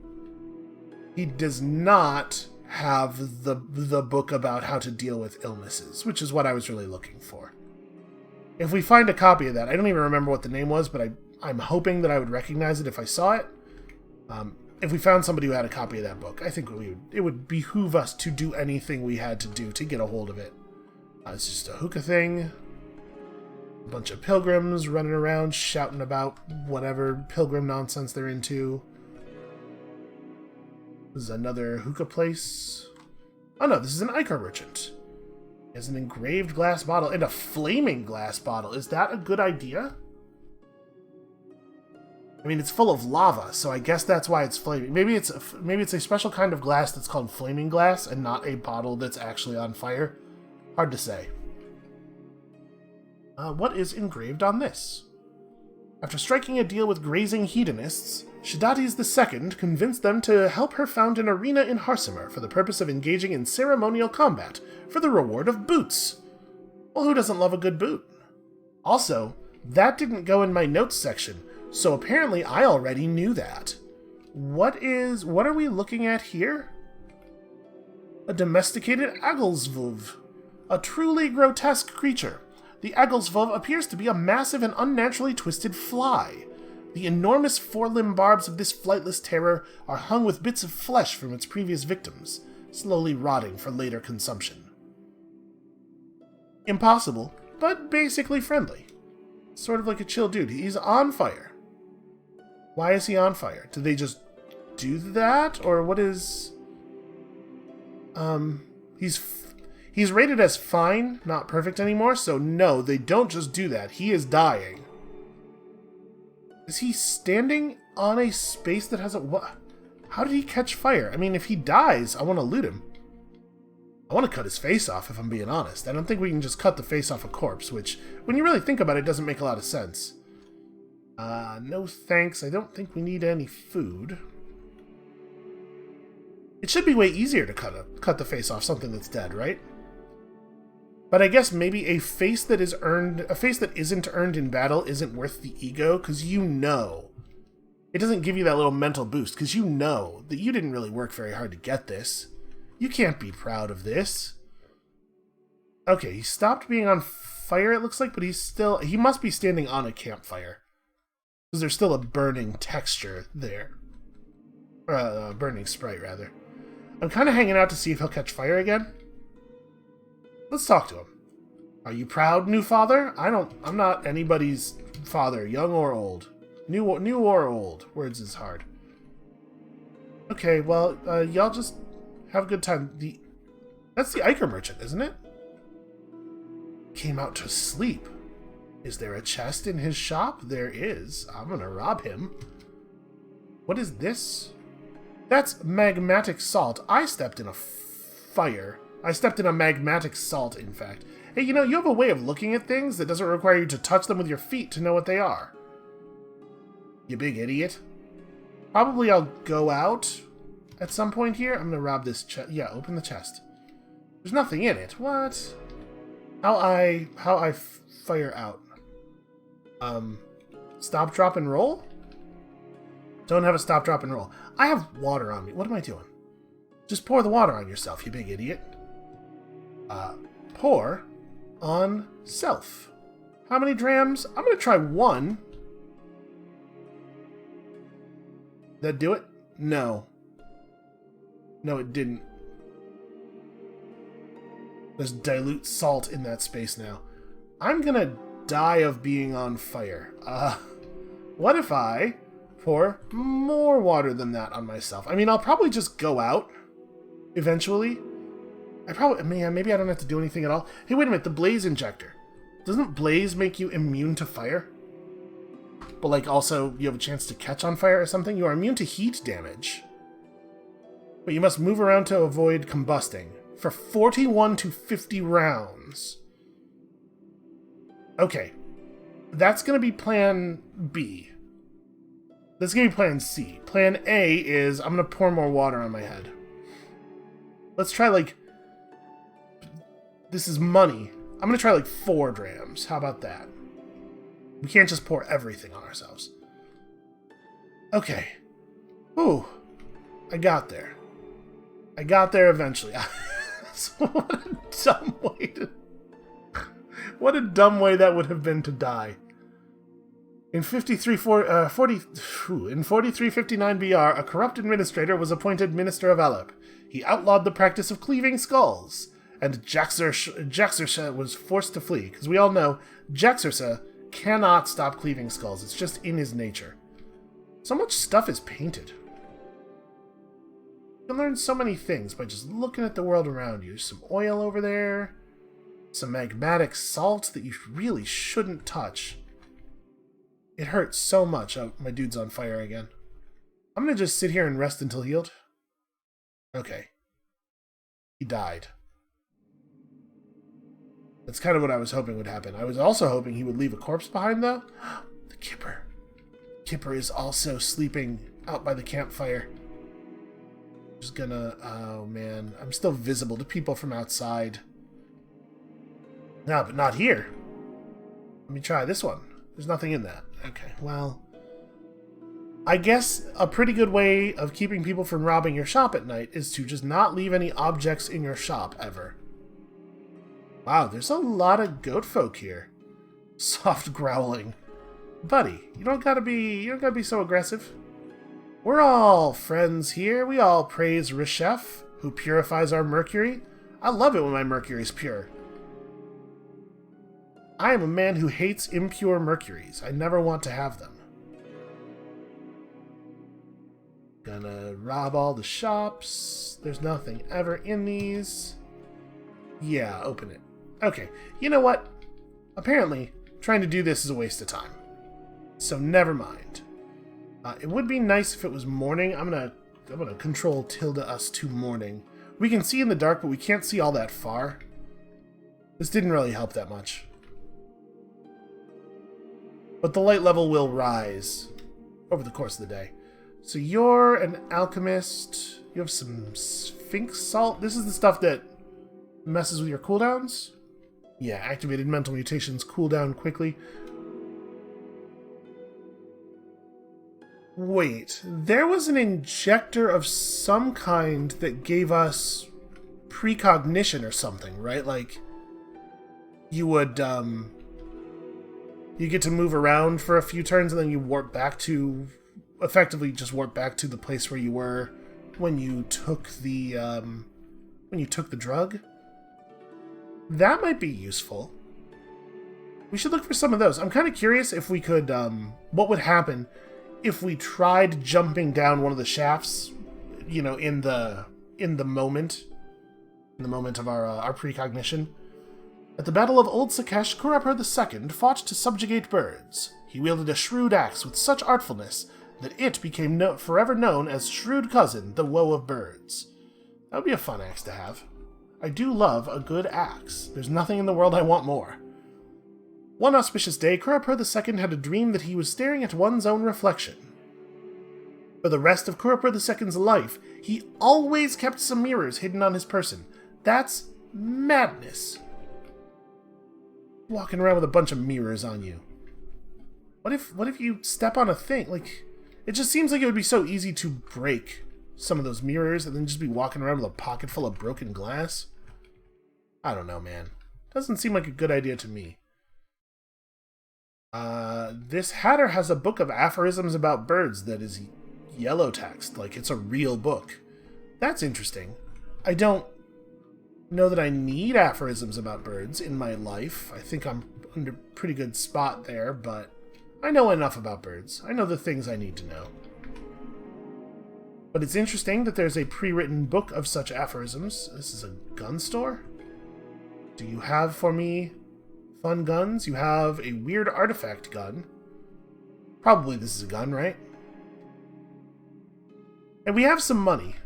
He does not have the book about how to deal with illnesses, which is what I was really looking for. If we find a copy of that, I don't even remember what the name was, but I'm hoping that I would recognize it if I saw it. If we found somebody who had a copy of that book, I think it would behoove us to do anything we had to do to get a hold of it. It's just a hookah thing. A bunch of pilgrims running around shouting about whatever pilgrim nonsense they're into. This is another hookah place. Oh no, this is an ichor merchant. He has an engraved glass bottle and a flaming glass bottle. Is that a good idea? I mean, it's full of lava, so I guess that's why it's flaming. Maybe it's a special kind of glass that's called flaming glass and not a bottle that's actually on fire. Hard to say. What is engraved on this? After striking a deal with grazing hedonists, Shadatis II convinced them to help her found an arena in Harsimer for the purpose of engaging in ceremonial combat for the reward of boots. Well, who doesn't love a good boot? Also, that didn't go in my notes section, so apparently I already knew that. What are we looking at here? A domesticated Agglesvuv. A truly grotesque creature. The Agglesvuv appears to be a massive and unnaturally twisted fly. The enormous four-limb barbs of this flightless terror are hung with bits of flesh from its previous victims, slowly rotting for later consumption. Impossible, but basically friendly. Sort of like a chill dude. He's on fire. Why is he on fire? Did they just do that? Or what is... He's rated as fine, not perfect anymore, so no, they don't just do that. He is dying. Is he standing on a space that has a... What? How did he catch fire? I mean, if he dies, I want to loot him. I want to cut his face off, if I'm being honest. I don't think we can just cut the face off a corpse, which, when you really think about it, doesn't make a lot of sense. No thanks. I don't think we need any food. It should be way easier to cut the face off something that's dead, right? But I guess maybe a face that isn't earned in battle isn't worth the ego, because you know. It doesn't give you that little mental boost, because you know that you didn't really work very hard to get this. You can't be proud of this. Okay, he stopped being on fire, it looks like, but he must be standing on a campfire. Because there's still a burning texture there. A burning sprite, rather. I'm kind of hanging out to see if he'll catch fire again. Let's talk to him. Are you proud, new father? I'm not anybody's father, young or old. New or old. Words is hard. Okay, well, y'all just have a good time. That's the ichor merchant, isn't it? Came out to sleep. Is there a chest in his shop? There is. I'm gonna rob him. What is this? That's magmatic salt. I stepped in a fire. I stepped in a magmatic salt, in fact. Hey, you know, you have a way of looking at things that doesn't require you to touch them with your feet to know what they are. You big idiot. Probably I'll go out at some point here. I'm gonna rob this chest. Yeah, open the chest. There's nothing in it. What? How I fire out. Stop, drop, and roll? Don't have a stop, drop, and roll. I have water on me. What am I doing? Just pour the water on yourself, you big idiot. Pour on self. How many drams? I'm going to try 1. Did that do it? No. No, it didn't. There's dilute salt in that space now. I'm going to die of being on fire. What if I pour more water than that on myself? I mean, I'll probably just go out eventually. Maybe I don't have to do anything at all. Hey, wait a minute, the blaze injector. Doesn't blaze make you immune to fire? But, like, also, you have a chance to catch on fire or something? You are immune to heat damage. But you must move around to avoid combusting. For 41 to 50 rounds. Okay. That's going to be plan B. That's going to be plan C. Plan A is, I'm going to pour more water on my head. Let's try, like... This is money. I'm going to try, like, 4 drams. How about that? We can't just pour everything on ourselves. Okay. Ooh. I got there. I got there eventually. What a dumb way to... What a dumb way that would have been to die. In 4359 BR, a corrupt administrator was appointed Minister of Alep. He outlawed the practice of cleaving skulls, and Jaxersa was forced to flee, because we all know Jaxersa cannot stop cleaving skulls. It's just in his nature. So much stuff is painted. You can learn so many things by just looking at the world around you. There's some oil over there, some magmatic salt that you really shouldn't touch. It hurts so much. Oh, my dude's on fire again. I'm gonna just sit here and rest until healed. Okay. He died. That's kind of what I was hoping would happen. I was also hoping he would leave a corpse behind, though. The Kipper. Kipper is also sleeping out by the campfire. Just gonna... Oh, man. I'm still visible to people from outside. No, but not here. Let me try this one. There's nothing in that. Okay, well... I guess a pretty good way of keeping people from robbing your shop at night is to just not leave any objects in your shop, ever. Wow, there's a lot of goat folk here. Soft growling. Buddy, you don't gotta be so aggressive. We're all friends here. We all praise Reshef, who purifies our mercury. I love it when my mercury's pure. I am a man who hates impure mercuries. I never want to have them. Gonna rob all the shops. There's nothing ever in these. Yeah, open it. Okay, you know what? Apparently, trying to do this is a waste of time. So never mind. It would be nice if it was morning. I'm gonna control tilde us to morning. We can see in the dark, but we can't see all that far. This didn't really help that much. But the light level will rise over the course of the day. So you're an alchemist. You have some sphinx salt. This is the stuff that messes with your cooldowns. Yeah, activated mental mutations cool down quickly. Wait, there was an injector of some kind that gave us precognition or something, right? Like, you would, you get to move around for a few turns and then you warp back to, effectively just warp back to the place where you were when you took the drug. That might be useful. We should look for some of those. I'm kind of curious if we could, what would happen if we tried jumping down one of the shafts, you know, in the moment of our precognition. At the Battle of Old Sakesh, Kurapur II fought to subjugate birds. He wielded a shrewd axe with such artfulness that it became forever known as Shrewd Cousin, the Woe of Birds. That would be a fun axe to have. I do love a good axe. There's nothing in the world I want more. One auspicious day, Kurapur II had a dream that he was staring at one's own reflection. For the rest of Kurapur II's life, he always kept some mirrors hidden on his person. That's madness. Walking around with a bunch of mirrors on you. What if you step on a thing? Like, it just seems like it would be so easy to break some of those mirrors and then just be walking around with a pocket full of broken glass. I don't know, man. Doesn't seem like a good idea to me. This Hatter has a book of aphorisms about birds that is yellow text, like it's a real book. That's interesting. I don't know that I need aphorisms about birds in my life. I think I'm under a pretty good spot there, but I know enough about birds. I know the things I need to know. But it's interesting that there's a pre-written book of such aphorisms. This is a gun store? Do you have for me fun guns? You have a weird artifact gun. Probably this is a gun, right? And we have some money.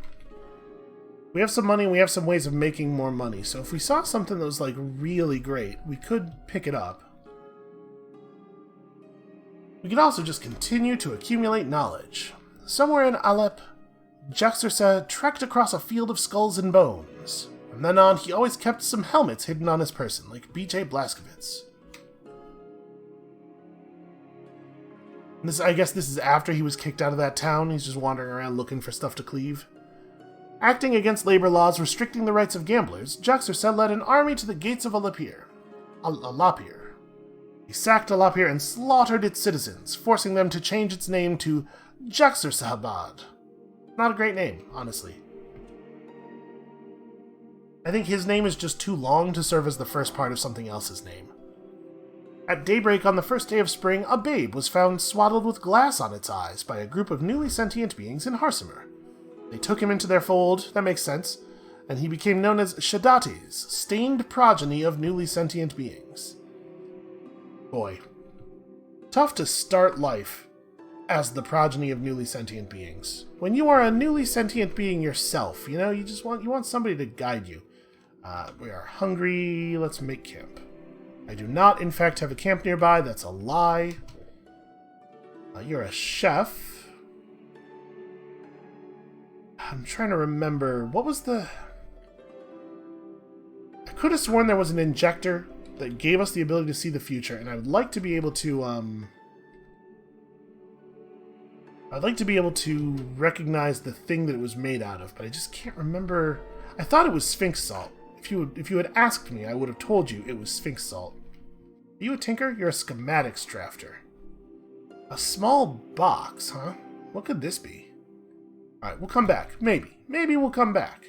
We have some money and we have some ways of making more money. So if we saw something that was like really great, we could pick it up. We could also just continue to accumulate knowledge. Somewhere in Alep, Jaxersa trekked across a field of skulls and bones. From then on, he always kept some helmets hidden on his person, like B.J. Blazkowicz. I guess this is after he was kicked out of that town. He's just wandering around looking for stuff to cleave. Acting against labor laws restricting the rights of gamblers, Jaxarsa led an army to the gates of Alapir. He sacked Alapir and slaughtered its citizens, forcing them to change its name to Jaxarsahabad. Not a great name, honestly. I think his name is just too long to serve as the first part of something else's name. At daybreak on the first day of spring, a babe was found swaddled with glass on its eyes by a group of newly sentient beings in Harsimer. They took him into their fold, that makes sense, and he became known as Shadates, stained progeny of newly sentient beings. Boy, tough to start life as the progeny of newly sentient beings. When you are a newly sentient being yourself, you want somebody to guide you. We are hungry, let's make camp. I do not, in fact, have a camp nearby, that's a lie. You're a chef. I'm trying to remember, what was the... I could have sworn there was an injector that gave us the ability to see the future, and I would like to be able to, I'd like to be able to recognize the thing that it was made out of, but I just can't remember. I thought it was Sphinx salt. If you had asked me, I would have told you it was Sphinx salt. Are you a tinker? You're a schematics drafter. A small box, huh? What could this be? Alright, we'll come back. Maybe. Maybe we'll come back.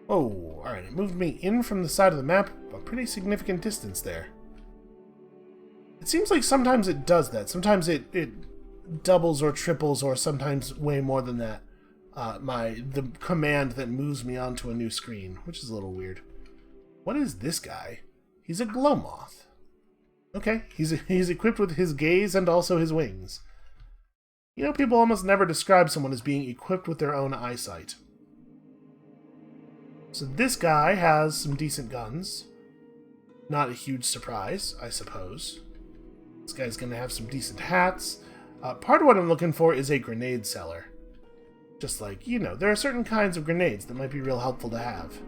Oh, alright. It moved me in from the side of the map a pretty significant distance there. It seems like sometimes it does that. Sometimes it doubles or triples, or sometimes way more than that. The command that moves me onto a new screen, which is a little weird. What is this guy? He's a glow moth. Okay, he's equipped with his gaze and also his wings. You know, people almost never describe someone as being equipped with their own eyesight. So this guy has some decent guns. Not a huge surprise, I suppose. This guy's going to have some decent hats. Part of what I'm looking for is a grenade seller. Just like, you know, there are certain kinds of grenades that might be real helpful to have.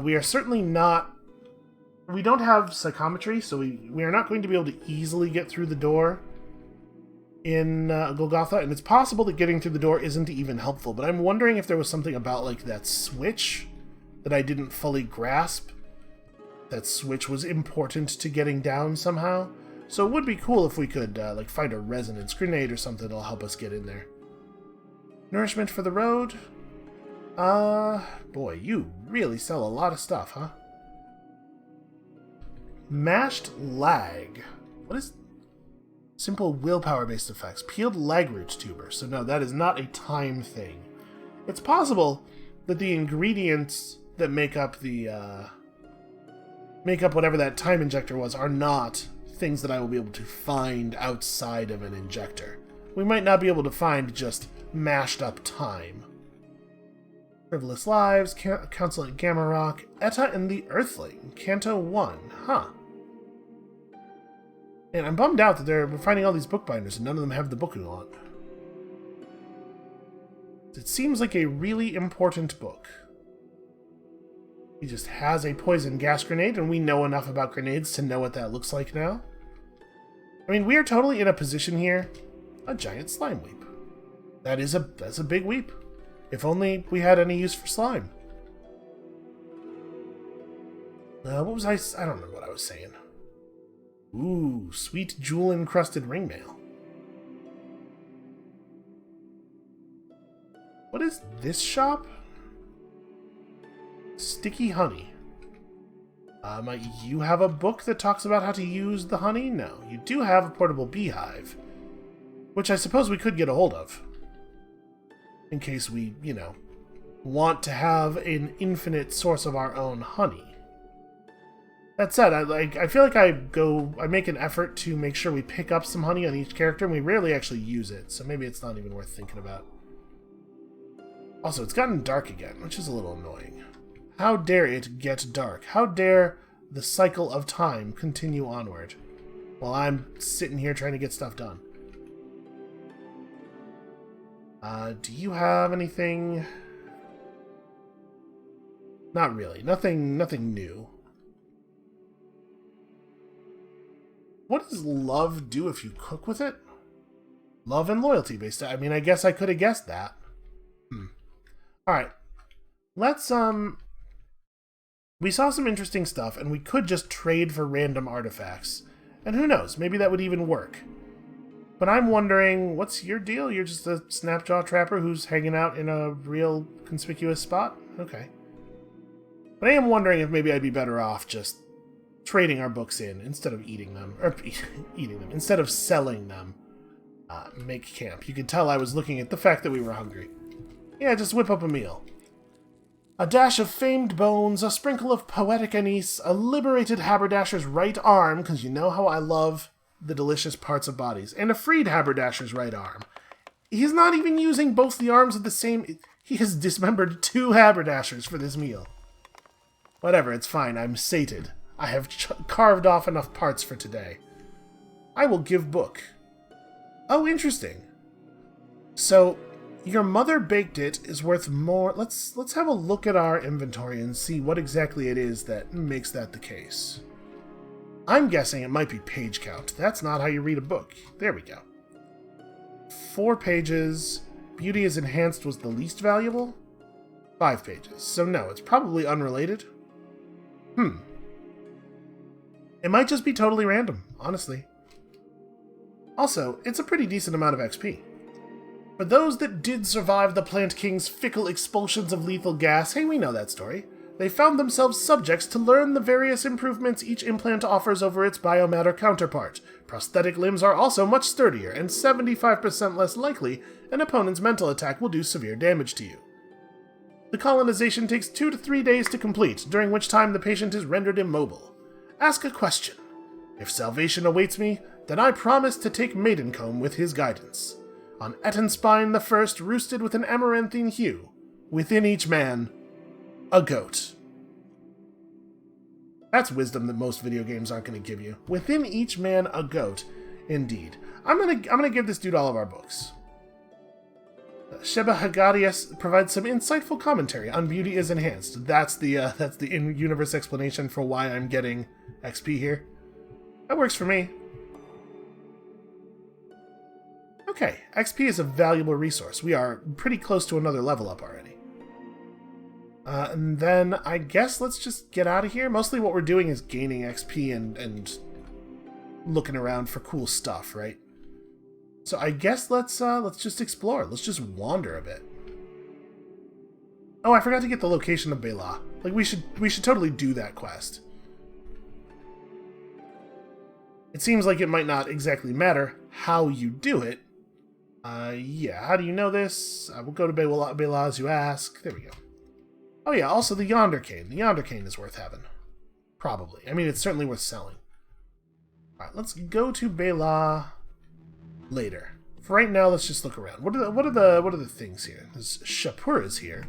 We are certainly not... We don't have psychometry, so we are not going to be able to easily get through the door in Golgotha, and it's possible that getting through the door isn't even helpful, but I'm wondering if there was something about, like, that switch that I didn't fully grasp. That switch was important to getting down somehow. So it would be cool if we could, like, find a resonance grenade or something that'll help us get in there. Nourishment for the road? Boy, you really sell a lot of stuff, huh? Mashed lag. What is... Simple willpower-based effects. Peeled lag root tuber. So no, that is not a time thing. It's possible that the ingredients that make up the, make up whatever that time injector was are not things that I will be able to find outside of an injector. We might not be able to find just mashed up time. Frivolous Lives, Council at Gamma Rock, Etta and the Earthling, Canto 1. Huh. And I'm bummed out that we're finding all these bookbinders and none of them have the book we want. It seems like a really important book. He just has a poison gas grenade, and we know enough about grenades to know what that looks like now. I mean, we are totally in a position here. A giant slime weep. That's a big weep. If only we had any use for slime. What was I don't remember what I was saying. Ooh, sweet jewel-encrusted ringmail. What is this shop? Sticky honey. You have a book that talks about how to use the honey? No. You do have a portable beehive, which I suppose we could get a hold of. In case we, you know, want to have an infinite source of our own honey. That said, I feel like I make an effort to make sure we pick up some honey on each character, and we rarely actually use it, so maybe it's not even worth thinking about. Also, it's gotten dark again, which is a little annoying. How dare it get dark? How dare the cycle of time continue onward while I'm sitting here trying to get stuff done? Do you have anything? Not really. Nothing new. What does love do if you cook with it? Love and loyalty based. I mean, I guess I could have guessed that. Alright. Let's, we saw some interesting stuff, and we could just trade for random artifacts. And who knows, maybe that would even work. But I'm wondering, what's your deal? You're just a snapjaw trapper who's hanging out in a real conspicuous spot? Okay. But I am wondering if maybe I'd be better off just trading our books in instead of eating them. Or eating them. Instead of selling them. Make camp. You could tell I was looking at the fact that we were hungry. Yeah, just whip up a meal. A dash of famed bones, a sprinkle of poetic anise, a liberated haberdasher's right arm, because you know how I love the delicious parts of bodies, and a freed haberdasher's right arm. He's not even using both the arms of the same... He has dismembered 2 haberdashers for this meal. Whatever, it's fine. I'm sated. I have carved off enough parts for today. I will give book. Oh, interesting. So, your mother baked it is worth more... Let's have a look at our inventory and see what exactly it is that makes that the case. I'm guessing it might be page count. That's not how you read a book. There we go. 4 pages. Beauty is enhanced was the least valuable? 5 pages. So no, it's probably unrelated. It might just be totally random, honestly. Also, it's a pretty decent amount of XP. For those that did survive the Plant King's fickle expulsions of lethal gas, hey, we know that story, they found themselves subjects to learn the various improvements each implant offers over its biomatter counterpart. Prosthetic limbs are also much sturdier, and 75% less likely an opponent's mental attack will do severe damage to you. The colonization takes 2 to 3 days to complete, during which time the patient is rendered immobile. Ask a question. If salvation awaits me, then I promise to take Maidencomb with his guidance. On Ettenspine the First roosted with an amaranthine hue. Within each man, a goat. That's wisdom that most video games aren't going to give you. Within each man, a goat. Indeed. I'm gonna give this dude all of our books. Sheba Hagarius provides some insightful commentary on Beauty is Enhanced. That's the in-universe explanation for why I'm getting XP here. That works for me. Okay, XP is a valuable resource. We are pretty close to another level up already. And then I guess let's just get out of here. Mostly what we're doing is gaining XP and looking around for cool stuff, right? So I guess let's just explore. Let's just wander a bit. Oh, I forgot to get the location of Bela. Like we should totally do that quest. It seems like it might not exactly matter how you do it. Yeah, how do you know this? We'll go to Bela as you ask. There we go. Oh yeah, also the Yonder Cane. The Yonder Cane is worth having. Probably. I mean, it's certainly worth selling. Alright, let's go to Bela later. For right now, let's just look around. What are the things here? There's Shapur is here.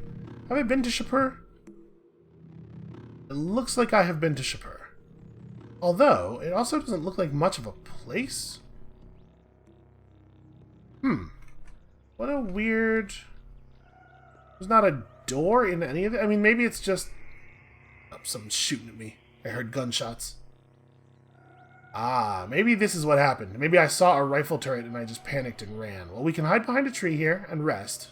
Have I been to Shapur? It looks like I have been to Shapur. Although, it also doesn't look like much of a place. What a weird... There's not a door in any of it? I mean, maybe it's just... Oh, someone's shooting at me. I heard gunshots. Ah, maybe this is what happened. Maybe I saw a rifle turret and I just panicked and ran. Well, we can hide behind a tree here and rest.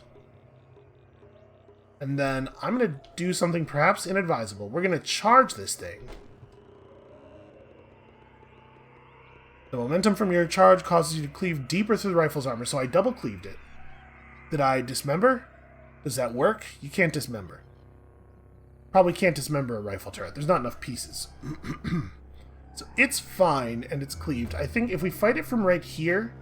And then I'm going to do something perhaps inadvisable. We're going to charge this thing. The momentum from your charge causes you to cleave deeper through the rifle's armor, so I double-cleaved it. Did I dismember? Does that work? You can't dismember. Probably can't dismember a rifle turret. There's not enough pieces. So it's fine, and it's cleaved. I think if we fight it from right here...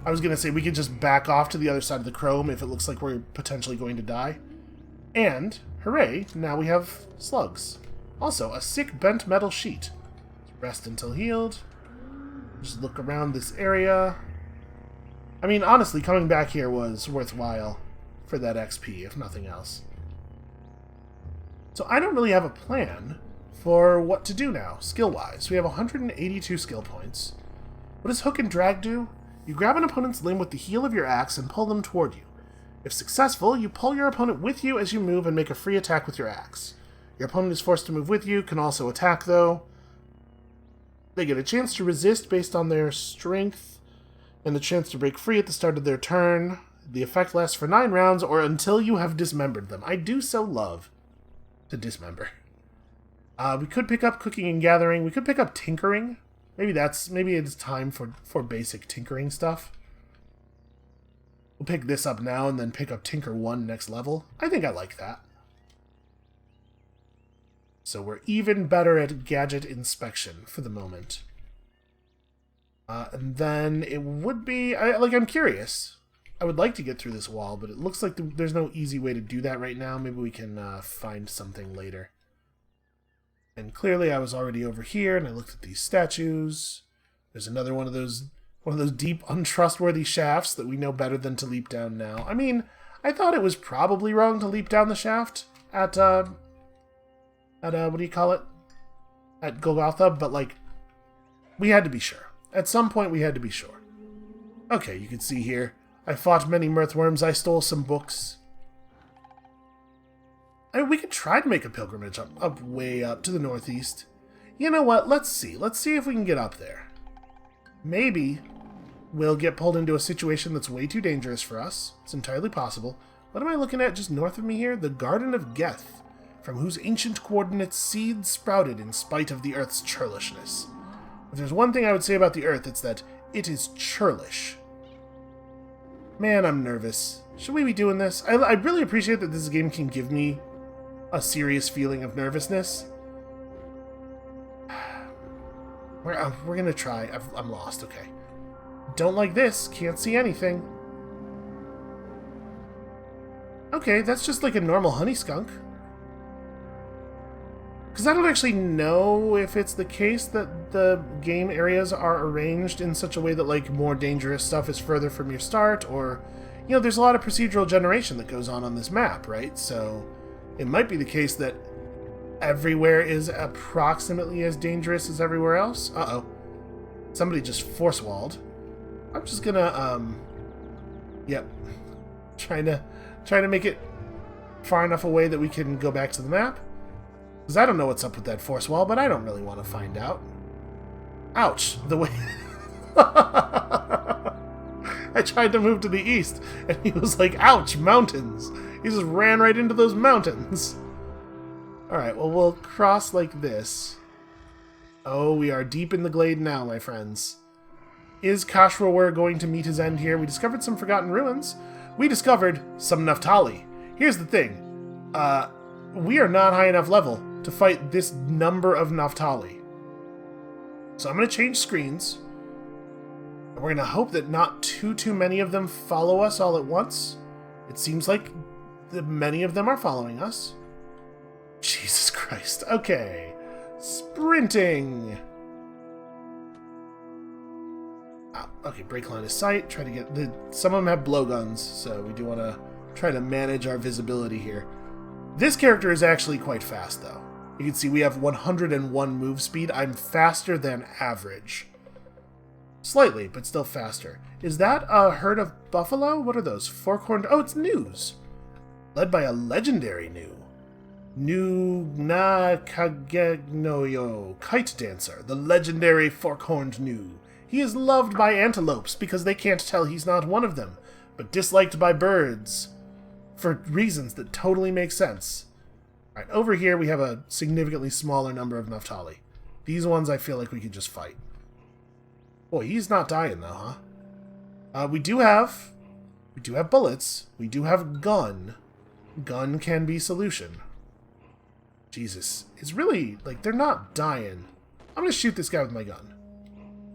I was going to say we could just back off to the other side of the chrome if it looks like we're potentially going to die. And, hooray, now we have slugs. Also, a sick bent metal sheet. Rest until healed. Just look around this area. I mean, honestly, coming back here was worthwhile for that XP, if nothing else. So I don't really have a plan for what to do now, skill-wise. We have 182 skill points. What does hook and drag do? You grab an opponent's limb with the heel of your axe and pull them toward you. If successful, you pull your opponent with you as you move and make a free attack with your axe. Your opponent is forced to move with you, can also attack, though. They get a chance to resist based on their strength, and the chance to break free at the start of their turn. The effect lasts for 9 rounds or until you have dismembered them. I do so love to dismember. We could pick up cooking and gathering. We could pick up tinkering. Maybe it's time for basic tinkering stuff. We'll pick this up now and then pick up Tinker 1 next level. I think I like that. So we're even better at gadget inspection for the moment. And then it would be... I'm curious. I would like to get through this wall, but it looks like there's no easy way to do that right now. Maybe we can find something later. And clearly I was already over here, and I looked at these statues. There's another one of those deep, untrustworthy shafts that we know better than to leap down now. I mean, I thought it was probably wrong to leap down the shaft at what do you call it? At Golgotha, but, like, we had to be sure. At some point, we had to be sure. Okay, you can see here. I fought many mirthworms. I stole some books. I mean, we could try to make a pilgrimage up way up to the northeast. You know what? Let's see. Let's see if we can get up there. Maybe we'll get pulled into a situation that's way too dangerous for us. It's entirely possible. What am I looking at just north of me here? The Garden of Geth, from whose ancient coordinates seeds sprouted in spite of the Earth's churlishness. If there's one thing I would say about the Earth, it's that it is churlish. Man, I'm nervous. Should we be doing this? I really appreciate that this game can give me a serious feeling of nervousness. We're gonna try. I'm lost, okay. Don't like this. Can't see anything. Okay, that's just like a normal honey skunk. Because I don't actually know if it's the case that the game areas are arranged in such a way that, like, more dangerous stuff is further from your start, or, you know, there's a lot of procedural generation that goes on this map, right? So it might be the case that everywhere is approximately as dangerous as everywhere else. Uh-oh. Somebody just force-walled. I'm just gonna, yep. Trying to make it far enough away that we can go back to the map. Because I don't know what's up with that force wall, but I don't really want to find out. Ouch. The way... I tried to move to the east, and he was like, ouch, mountains. He just ran right into those mountains. Alright, well, we'll cross like this. Oh, we are deep in the glade now, my friends. Is Kashrawar going to meet his end here? We discovered some forgotten ruins. We discovered some Naphtali. Here's the thing. We are not high enough level to fight this number of Naphtali. So I'm going to change screens. And we're going to hope that not too many of them follow us all at once. It seems like many of them are following us. Jesus Christ. Okay. Sprinting. Okay, break line of sight. Try to get... some of them have blowguns, so we do want to try to manage our visibility here. This character is actually quite fast, though. You can see we have 101 move speed. I'm faster than average. Slightly, but still faster. Is that a herd of buffalo? What are those? Fork-horned... Oh, it's News. Led by a legendary New. New Na Kagegnoyo, Kite Dancer, the legendary fork-horned New. He is loved by antelopes because they can't tell he's not one of them, but disliked by birds for reasons that totally make sense. Alright, over here we have a significantly smaller number of Naphtali. These ones I feel like we could just fight. Boy, he's not dying though, huh? We do have bullets. We do have gun. Gun can be solution. Jesus. It's really, like, they're not dying. I'm gonna shoot this guy with my gun.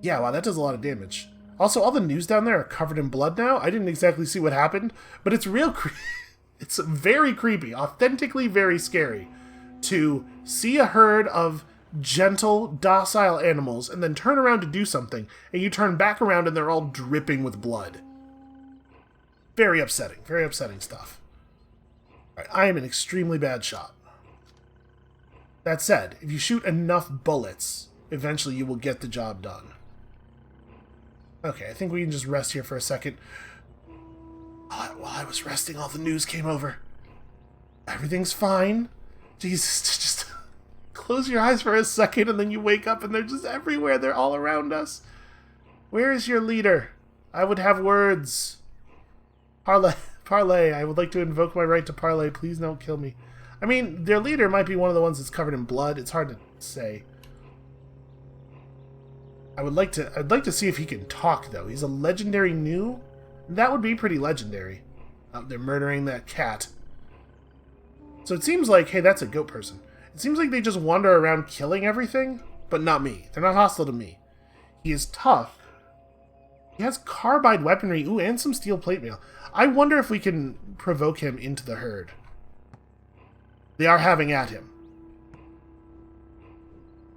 Yeah, wow, that does a lot of damage. Also, all the news down there are covered in blood now. I didn't exactly see what happened, but it's real it's very creepy, authentically very scary to see a herd of gentle, docile animals and then turn around to do something, and you turn back around and they're all dripping with blood. Very upsetting stuff. Alright, I am an extremely bad shot. That said, if you shoot enough bullets, eventually you will get the job done. Okay, I think we can just rest here for a second. While I was resting, all the news came over. Everything's fine. Jesus, just close your eyes for a second and then you wake up and they're just everywhere. They're all around us. Where is your leader? I would have words. Parlay, parlay. I would like to invoke my right to parlay. Please don't kill me. I mean, their leader might be one of the ones that's covered in blood. It's hard to say. I'd like to see if he can talk, though. He's a legendary new. That would be pretty legendary. Out there murdering that cat. So it seems like, hey, that's a goat person. It seems like they just wander around killing everything, but not me. They're not hostile to me. He is tough. He has carbide weaponry, ooh, and some steel plate mail. I wonder if we can provoke him into the herd. They are having at him.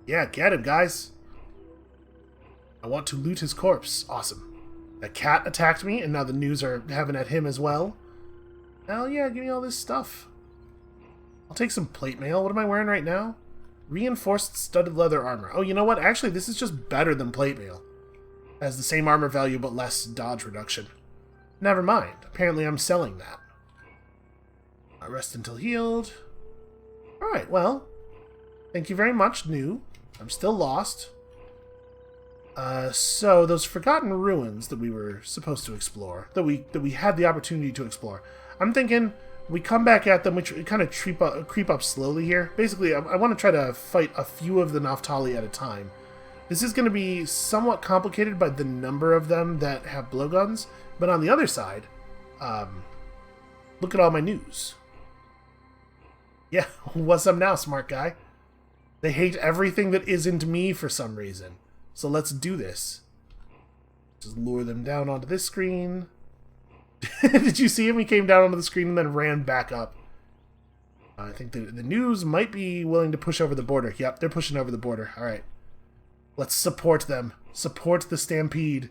Yeah, get him, guys. I want to loot his corpse. Awesome. That cat attacked me, and now the news are having at him as well. Hell yeah, give me all this stuff. I'll take some plate mail. What am I wearing right now? Reinforced studded leather armor. Oh, you know what? Actually, this is just better than plate mail. It has the same armor value, but less dodge reduction. Never mind. Apparently I'm selling that. I rest until healed. Alright, well. Thank you very much, new. I'm still lost. So those forgotten ruins that we were supposed to explore, that we had the opportunity to explore, I'm thinking we come back at them, which kind of creep up slowly here. Basically, I want to try to fight a few of the Naphtali at a time. This is going to be somewhat complicated by the number of them that have blowguns, but on the other side, look at all my news. Yeah, what's up now, smart guy? They hate everything that isn't me for some reason. So let's do this. Just lure them down onto this screen. Did you see him? He came down onto the screen and then ran back up. I think the news might be willing to push over the border. Yep, they're pushing over the border. Alright. Let's support them. Support the stampede.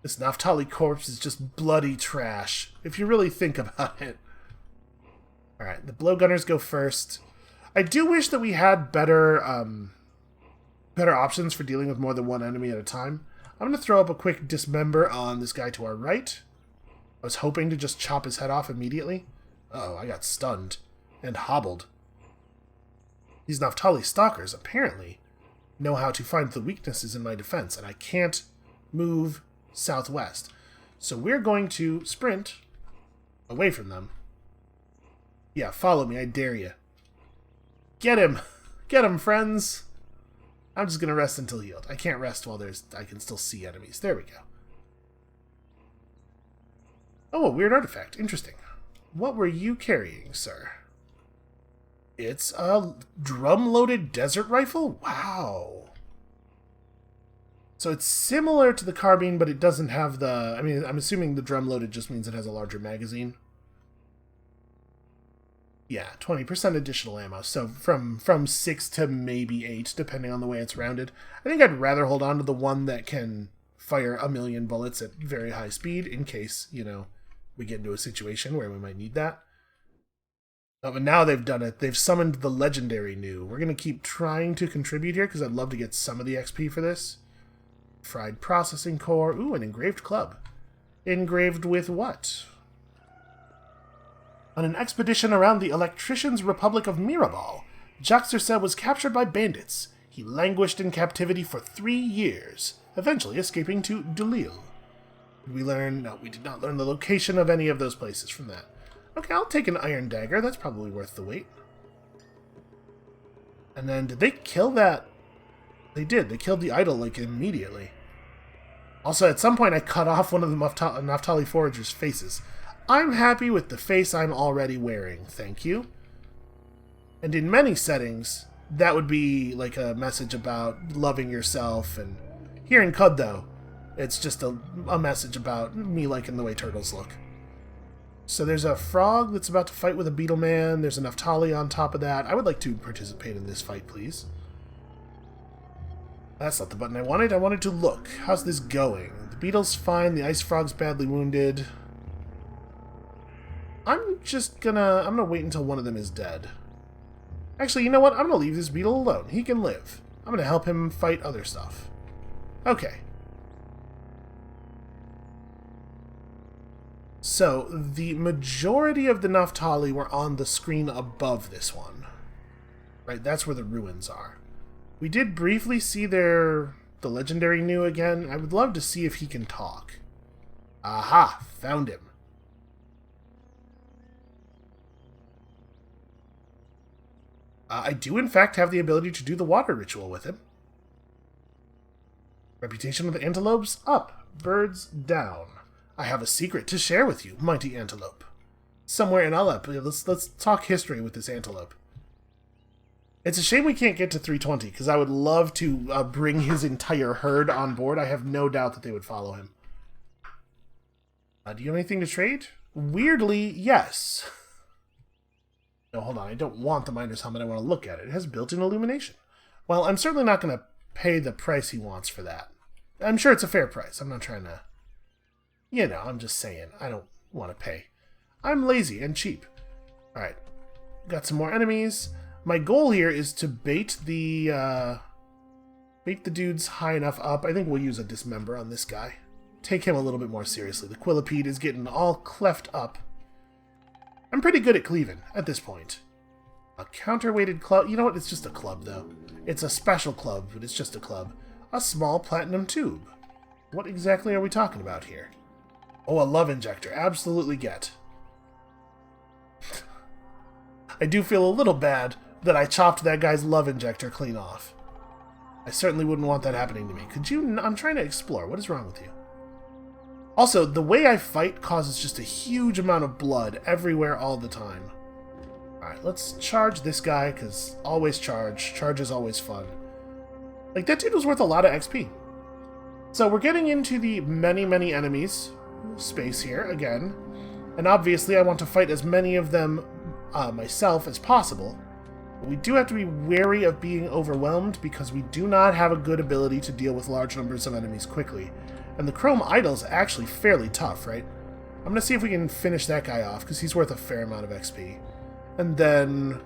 This Naphtali corpse is just bloody trash, if you really think about it. Alright, the blowgunners go first. I do wish that we had better options for dealing with more than one enemy at a time. I'm going to throw up a quick dismember on this guy to our right. I was hoping to just chop his head off immediately. Uh-oh, I got stunned and hobbled. These Naphtali stalkers apparently know how to find the weaknesses in my defense, and I can't move southwest. So we're going to sprint away from them. Yeah, follow me, I dare you. Get him! Get him, friends! I'm just going to rest until healed. I can't rest while I can still see enemies. There we go. Oh, a weird artifact. Interesting. What were you carrying, sir? It's a drum-loaded desert rifle? Wow. So it's similar to the carbine, but it doesn't have the... I mean, I'm assuming the drum-loaded just means it has a larger magazine. Yeah, 20% additional ammo. So from 6 to maybe 8, depending on the way it's rounded. I think I'd rather hold on to the one that can fire 1,000,000 bullets at very high speed in case, you know, we get into a situation where we might need that. Oh, but now they've done it. They've summoned the legendary new. We're going to keep trying to contribute here because I'd love to get some of the XP for this. Fried processing core. Ooh, an engraved club. Engraved with what? On an expedition around the Electricians' Republic of Mirabal, Jaxerse was captured by bandits. He languished in captivity for 3 years, eventually escaping to Dulil. Did we learn? No, we did not learn the location of any of those places from that. Okay, I'll take an iron dagger. That's probably worth the wait. And then, did they kill that? They did. They killed the idol, like, immediately. Also, at some point, I cut off one of the Naphtali foragers' faces. I'm happy with the face I'm already wearing, thank you. And in many settings, that would be like a message about loving yourself, and here in Cud, though, it's just a message about me liking the way turtles look. So there's a frog that's about to fight with a beetle man, there's a Naphtali on top of that. I would like to participate in this fight, please. That's not the button I wanted to look. How's this going? The beetle's fine, the ice frog's badly wounded. I'm gonna wait until one of them is dead. Actually, you know what? I'm gonna leave this beetle alone. He can live. I'm gonna help him fight other stuff. Okay. So, the majority of the Naphtali were on the screen above this one. Right, that's where the ruins are. We did briefly see the legendary new again. I would love to see if he can talk. Aha! Found him. I do, in fact, have the ability to do the water ritual with him. Reputation of the antelopes up, birds down. I have a secret to share with you, mighty antelope. Somewhere in Aleph, let's talk history with this antelope. It's a shame we can't get to 320, because I would love to bring his entire herd on board. I have no doubt that they would follow him. Do you have anything to trade? Weirdly, yes. No, hold on. I don't want the miner's helmet. I want to look at it. It has built-in illumination. Well, I'm certainly not going to pay the price he wants for that. I'm sure it's a fair price. I'm not trying to... You know, I'm just saying. I don't want to pay. I'm lazy and cheap. Alright. Got some more enemies. My goal here is to bait the dudes high enough up. I think we'll use a dismember on this guy. Take him a little bit more seriously. The Quillipede is getting all cleft up. I'm pretty good at cleaving at this point. A counterweighted club. You know what? It's just a club, though. It's a special club, but it's just a club. A small platinum tube. What exactly are we talking about here? Oh, a love injector. Absolutely get. I do feel a little bad that I chopped that guy's love injector clean off. I certainly wouldn't want that happening to me. Could you... I'm trying to explore. What is wrong with you? Also, the way I fight causes just a huge amount of blood everywhere all the time. Alright, let's charge this guy, because always charge. Charge is always fun. Like, that dude was worth a lot of XP. So we're getting into the many, many enemies space here, again. And obviously I want to fight as many of them myself as possible. But we do have to be wary of being overwhelmed, because we do not have a good ability to deal with large numbers of enemies quickly. And the Chrome Idol's actually fairly tough, right? I'm going to see if we can finish that guy off, because he's worth a fair amount of XP. And then...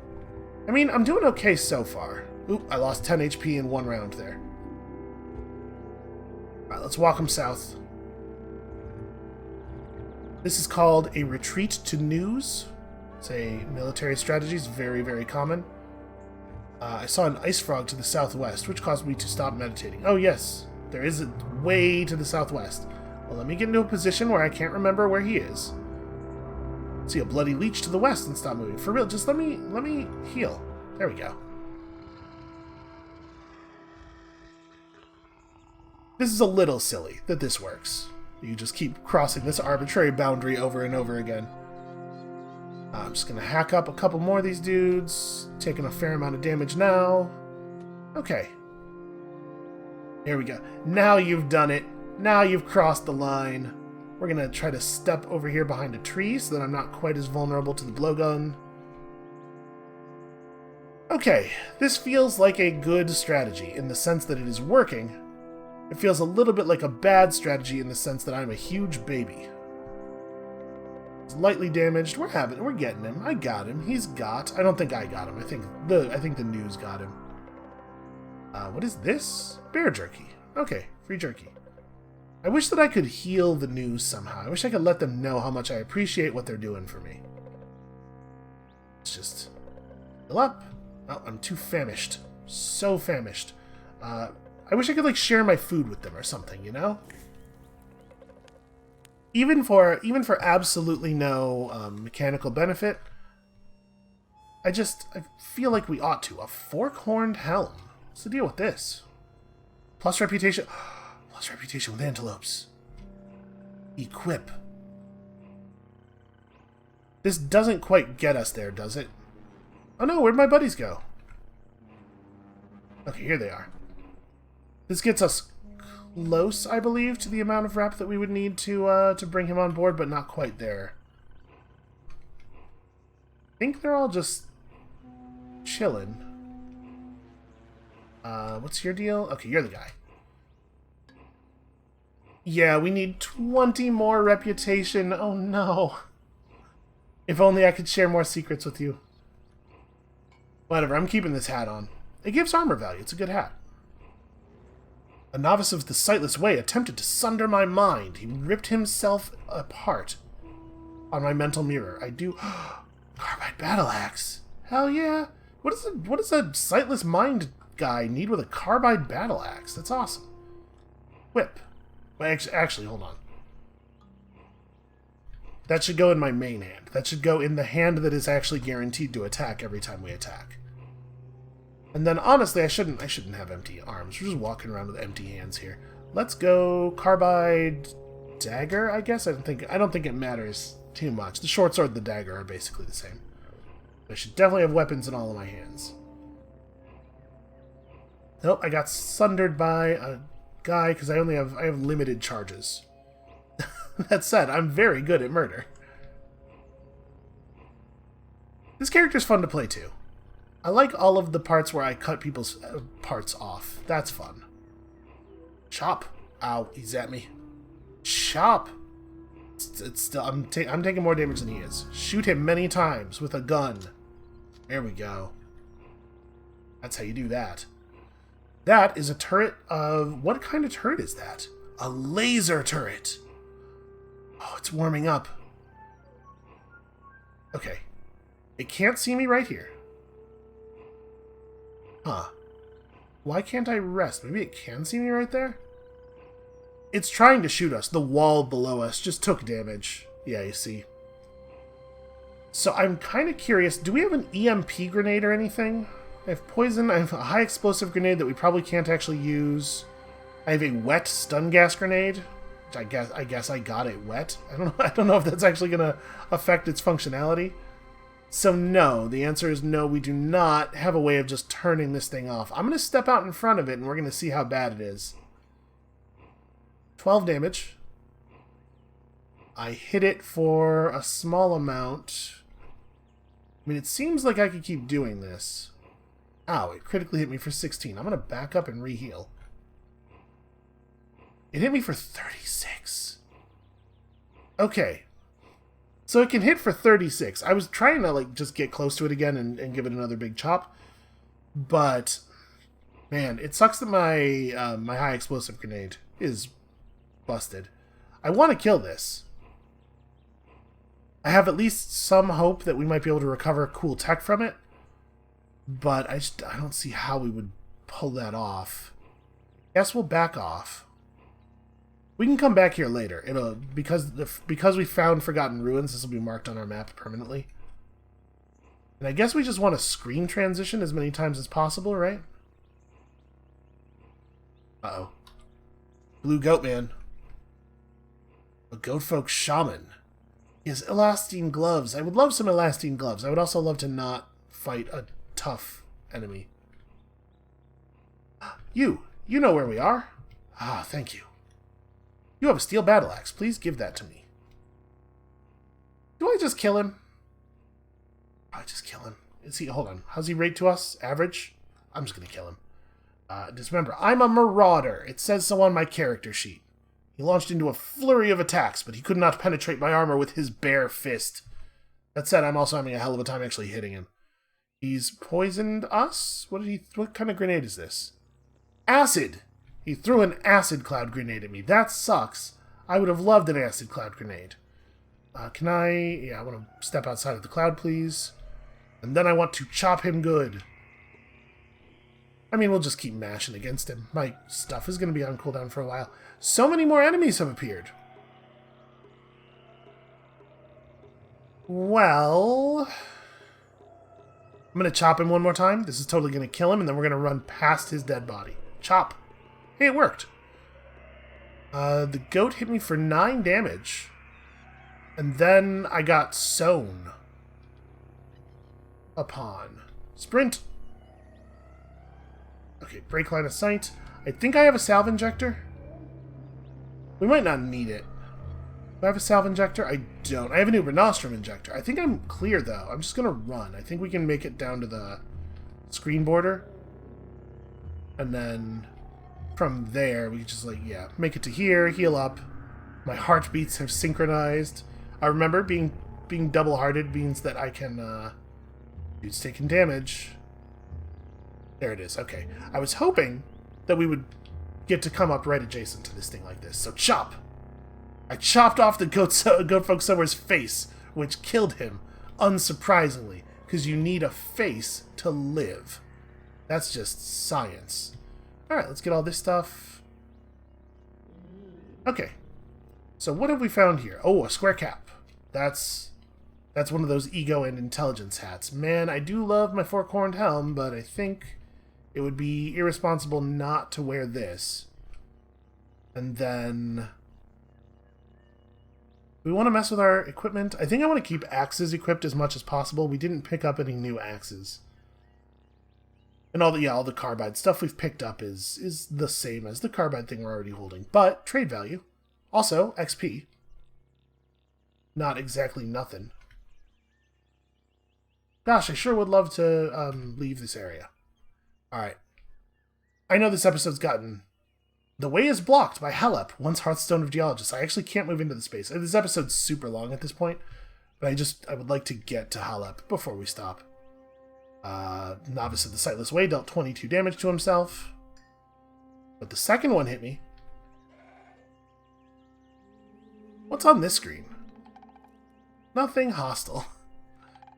I mean, I'm doing okay so far. Oop, I lost 10 HP in one round there. Alright, let's walk him south. This is called a retreat to news. It's a military strategy. It's very, very common. I saw an ice frog to the southwest, which caused me to stop meditating. Oh, yes. There is a way to the southwest. Well, let me get into a position where I can't remember where he is. See a bloody leech to the west and stop moving. For real, just let me heal. There we go. This is a little silly that this works. You just keep crossing this arbitrary boundary over and over again. I'm just going to hack up a couple more of these dudes. Taking a fair amount of damage now. Okay. Here we go. Now you've done it. Now you've crossed the line. We're going to try to step over here behind a tree so that I'm not quite as vulnerable to the blowgun. Okay, this feels like a good strategy in the sense that it is working. It feels a little bit like a bad strategy in the sense that I'm a huge baby. He's lightly damaged. We're getting him. I got him. He's got... I don't think I got him. I think the news got him. What is this? Bear jerky. Okay, free jerky. I wish that I could heal the news somehow. I wish I could let them know how much I appreciate what they're doing for me. It's just... Fill up. Oh, I'm too famished. So famished. I wish I could, like, share my food with them or something, you know? Even for absolutely no mechanical benefit, I feel like we ought to. A fork-horned helm. What's the deal with this? Plus reputation. Plus reputation with antelopes. Equip. This doesn't quite get us there, does it? Oh no, where'd my buddies go? Okay, here they are. This gets us close, I believe, to the amount of rep that we would need to bring him on board, but not quite there. I think they're all just chilling. What's your deal? Okay, you're the guy. Yeah, we need 20 more reputation. Oh no. If only I could share more secrets with you. Whatever, I'm keeping this hat on. It gives armor value. It's a good hat. A novice of the Sightless Way attempted to sunder my mind. He ripped himself apart on my mental mirror. I do... Carbide battle axe. Hell yeah. What does a Sightless Mind guy need with a carbide battle axe? That's awesome. Whip. Well, actually, hold on. That should go in my main hand. That should go in the hand that is actually guaranteed to attack every time we attack. And then, honestly, I shouldn't have empty arms. We're just walking around with empty hands here. Let's go carbide dagger, I guess? I don't think it matters too much. The short sword and the dagger are basically the same. I should definitely have weapons in all of my hands. Nope, I got sundered by a guy because I have limited charges. That said, I'm very good at murder. This character's fun to play too. I like all of the parts where I cut people's parts off. That's fun. Chop. Ow, he's at me. Chop. It's still. I'm taking more damage than he is. Shoot him many times with a gun. There we go. That's how you do that. That is a turret of... What kind of turret is that? A laser turret. Oh, it's warming up. Okay. It can't see me right here. Huh. Why can't I rest? Maybe it can see me right there? It's trying to shoot us. The wall below us just took damage. Yeah, you see. So I'm kind of curious. Do we have an EMP grenade or anything? I have poison. I have a high explosive grenade that we probably can't actually use. I have a wet stun gas grenade. Which I guess I got it wet. I don't know if that's actually going to affect its functionality. So no, the answer is no, we do not have a way of just turning this thing off. I'm going to step out in front of it and we're going to see how bad it is. 12 damage. I hit it for a small amount. I mean, it seems like I could keep doing this. Ow, it critically hit me for 16. I'm going to back up and re-heal. It hit me for 36. Okay. So it can hit for 36. I was trying to like just get close to it again and give it another big chop. But, man, it sucks that my my high explosive grenade is busted. I want to kill this. I have at least some hope that we might be able to recover cool tech from it. But I don't see how we would pull that off. Guess we'll back off. We can come back here later. Because we found Forgotten Ruins, this will be marked on our map permanently. And I guess we just want to screen transition as many times as possible, right? Uh-oh. Blue Goat Man. A goat folk shaman. He has elastine gloves. I would love some elastine gloves. I would also love to not fight a tough enemy. You know where we are. Ah, thank you. You have a steel battle axe. Please give that to me. Do I just kill him? I just kill him. Is he? Hold on. How's he rate to us? Average? I'm just gonna kill him. Just remember, I'm a marauder. It says so on my character sheet. He launched into a flurry of attacks, but he could not penetrate my armor with his bare fist. That said, I'm also having a hell of a time actually hitting him. He's poisoned us? What kind of grenade is this? Acid! He threw an acid cloud grenade at me. That sucks. I would have loved an acid cloud grenade. Can I... Yeah, I want to step outside of the cloud, please. And then I want to chop him good. I mean, we'll just keep mashing against him. My stuff is going to be on cooldown for a while. So many more enemies have appeared. Well... I'm going to chop him one more time. This is totally going to kill him, and then we're going to run past his dead body. Chop. Hey, it worked. The goat hit me for 9 damage. And then I got sewn upon. Sprint. Okay, break line of sight. I think I have a salve injector. We might not need it. Do I have a salve injector? I don't. I have an Uber Nostrum injector. I think I'm clear, though. I'm just going to run. I think we can make it down to the screen border. And then from there, we just, like, yeah, make it to here, heal up. My heartbeats have synchronized. I remember being double-hearted means that I can, dude's taking damage. There it is. Okay. I was hoping that we would get to come up right adjacent to this thing like this. So chop! I chopped off the goat folk somewhere's face, which killed him, unsurprisingly, because you need a face to live. That's just science. Alright, let's get all this stuff. Okay. So what have we found here? Oh, a square cap. That's one of those ego and intelligence hats. Man, I do love my fork-horned helm, but I think It would be irresponsible not to wear this. And then... we want to mess with our equipment. I think I want to keep axes equipped as much as possible. We didn't pick up any new axes. And all the carbide stuff we've picked up is the same as the carbide thing we're already holding. But trade value. Also, XP. Not exactly nothing. Gosh, I sure would love to leave this area. Alright. I know this episode's gotten... the way is blocked by Halep, once Hearthstone of Geologists. I actually can't move into the space. This episode's super long at this point, but I would like to get to Halep before we stop. Novice of the Sightless Way dealt 22 damage to himself. But the second one hit me. What's on this screen? Nothing hostile.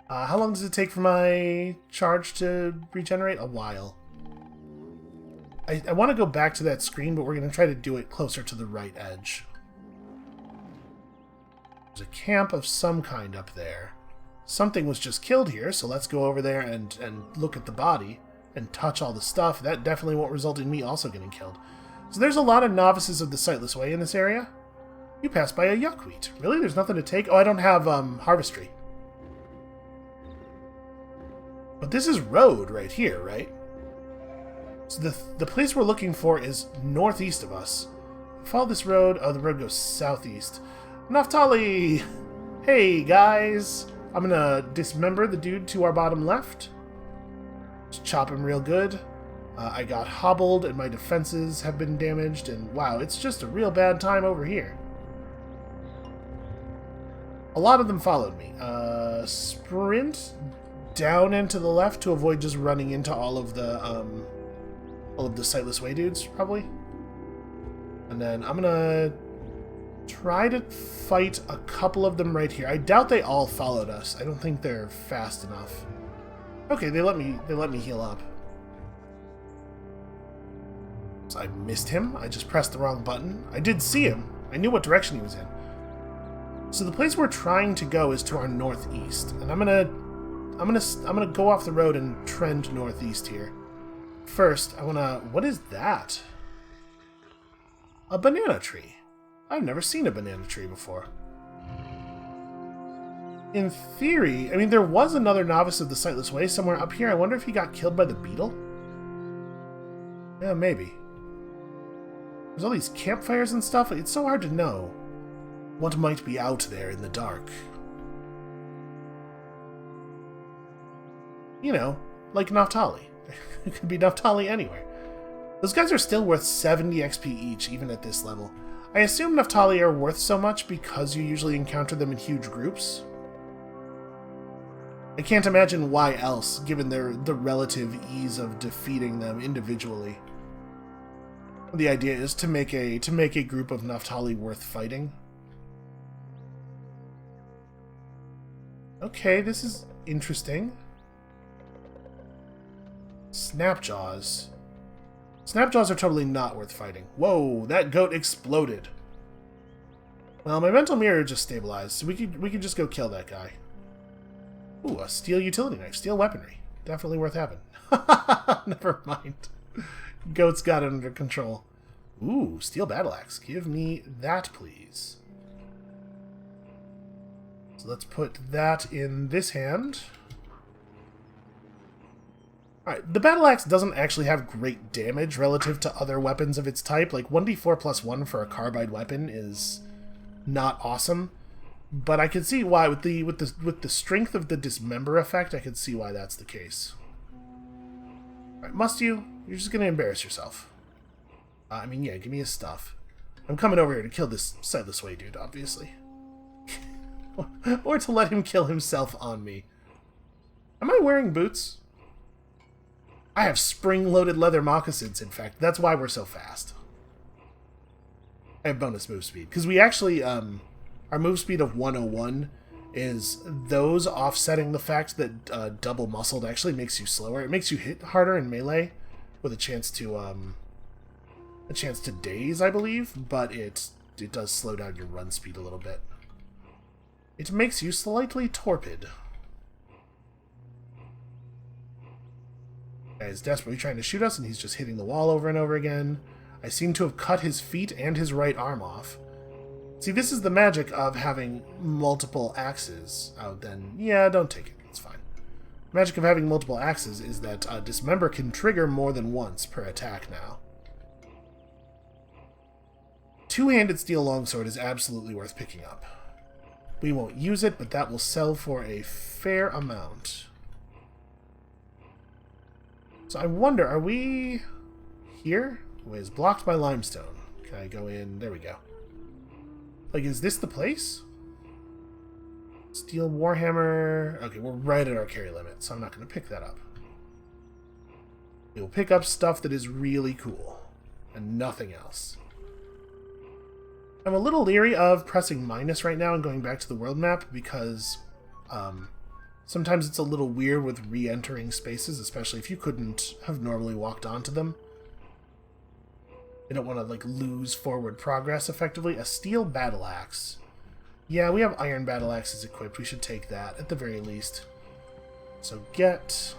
How long does it take for my charge to regenerate? A while. I want to go back to that screen, but we're going to try to do it closer to the right edge. There's a camp of some kind up there. Something was just killed here, so let's go over there and look at the body and touch all the stuff. That definitely won't result in me also getting killed. So there's a lot of Novices of the Sightless Way in this area. You passed by a yuckwheat. Really? There's nothing to take? Oh, I don't have harvestry. But this is road right here, right? So the place we're looking for is northeast of us. Follow this road. Oh, the road goes southeast. Naphtali! Hey, guys! I'm gonna dismember the dude to our bottom left. Just chop him real good. I got hobbled and my defenses have been damaged. And wow, it's just a real bad time over here. A lot of them followed me. Sprint down and to the left to avoid just running into all of the Sightless Way dudes, probably. And then I'm gonna try to fight a couple of them right here. I doubt they all followed us. I don't think they're fast enough. Okay, they let me heal up. So I missed him. I just pressed the wrong button. I did see him. I knew what direction he was in. So the place we're trying to go is to our northeast, and I'm gonna go off the road and trend northeast here. First, what is that? A banana tree. I've never seen a banana tree before. In theory, I mean, there was another Novice of the Sightless Way somewhere up here. I wonder if he got killed by the beetle? Yeah, maybe. There's all these campfires and stuff. It's so hard to know what might be out there in the dark. You know, like Naphtali. It could be Naphtali anywhere. Those guys are still worth 70 XP each, even at this level. I assume Naphtali are worth so much because you usually encounter them in huge groups. I can't imagine why else, given the relative ease of defeating them individually. The idea is to make a group of Naphtali worth fighting. Okay, this is interesting. Snapjaws. Snapjaws are totally not worth fighting. Whoa, that goat exploded. Well, my mental mirror just stabilized, so we could just go kill that guy. Ooh, a steel utility knife, steel weaponry. Definitely worth having. Never mind. Goat's got it under control. Ooh, steel battle axe. Give me that, please. So let's put that in this hand. Alright, the battle axe doesn't actually have great damage relative to other weapons of its type. Like, 1d4 plus 1 for a carbide weapon is not awesome. But I can see why, with the strength of the dismember effect, I can see why that's the case. Alright, must you? You're just gonna embarrass yourself. I mean, yeah, give me his stuff. I'm coming over here to kill this Sightless Way dude, obviously. Or to let him kill himself on me. Am I wearing boots? I have spring-loaded leather moccasins, in fact. That's why we're so fast. I have bonus move speed. Because we actually, our move speed of 101 is those offsetting the fact that double muscled actually makes you slower. It makes you hit harder in melee with a chance to daze, I believe, but it does slow down your run speed a little bit. It makes you slightly torpid. Guy is desperately trying to shoot us, and he's just hitting the wall over and over again. I seem to have cut his feet and his right arm off. See, this is the magic of having multiple axes. Oh, then, yeah, don't take it. It's fine. The magic of having multiple axes is that Dismember can trigger more than once per attack now. Two-handed steel longsword is absolutely worth picking up. We won't use it, but that will sell for a fair amount. So I wonder, are we here? It is blocked by limestone. Can I go in? There we go. Like, is this the place? Steel Warhammer. Okay, we're right at our carry limit, so I'm not going to pick that up. We will pick up stuff that is really cool, and nothing else. I'm a little leery of pressing minus right now and going back to the world map because sometimes it's a little weird with re-entering spaces, especially if you couldn't have normally walked onto them. You don't want to, like, lose forward progress, effectively. A steel battle axe. Yeah, we have iron battle axes equipped. We should take that, at the very least. So get...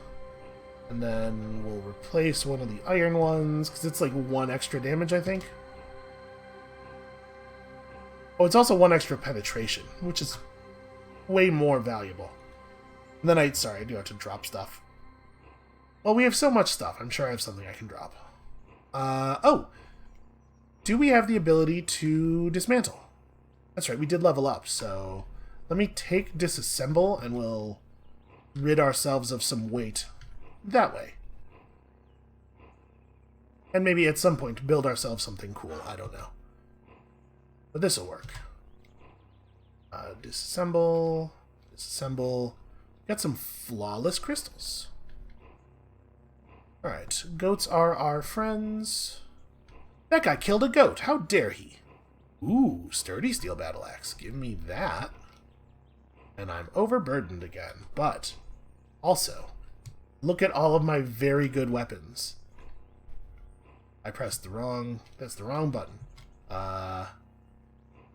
And then we'll replace one of the iron ones, because it's, like, 1 extra damage, I think. Oh, it's also 1 extra penetration, which is way more valuable. And then sorry, I do have to drop stuff. Well, we have so much stuff. I'm sure I have something I can drop. Oh! Do we have the ability to dismantle? That's right, we did level up, so let me take disassemble and we'll rid ourselves of some weight that way. And maybe at some point build ourselves something cool, I don't know. But this'll work. Disassemble, disassemble. Got some flawless crystals. Alright, goats are our friends. That guy killed a goat. How dare he? Ooh, sturdy steel battle axe. Give me that. And I'm overburdened again. But, also, look at all of my very good weapons. I pressed the wrong... That's the wrong button.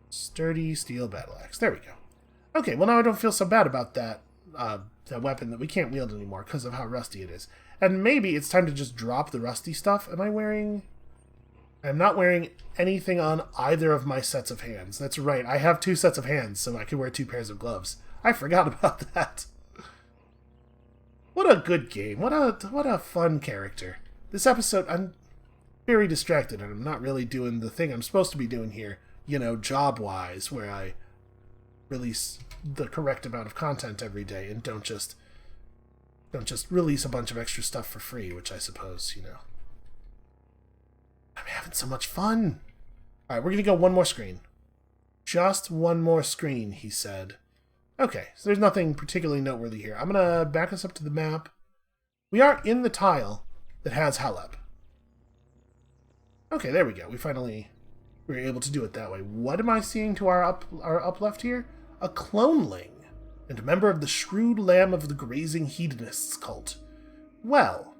Sturdy steel battle axe. There we go. Okay, well now I don't feel so bad about that weapon that we can't wield anymore because of how rusty it is. And maybe it's time to just drop the rusty stuff. Am I wearing... I'm not wearing anything on either of my sets of hands. That's right, I have 2 sets of hands, so I can wear 2 pairs of gloves. I forgot about that. What a good game. What a fun character. This episode, I'm very distracted, and I'm not really doing the thing I'm supposed to be doing here, you know, job-wise, where I release the correct amount of content every day and don't just release a bunch of extra stuff for free, which I suppose, you know. I'm having so much fun. Alright, we're going to go one more screen. Just one more screen, he said. Okay, so there's nothing particularly noteworthy here. I'm going to back us up to the map. We are in the tile that has Halep. Okay, there we go. We were able to do it that way. What am I seeing to our up left here? A cloneling, and a member of the shrewd lamb of the grazing hedonists cult. Well...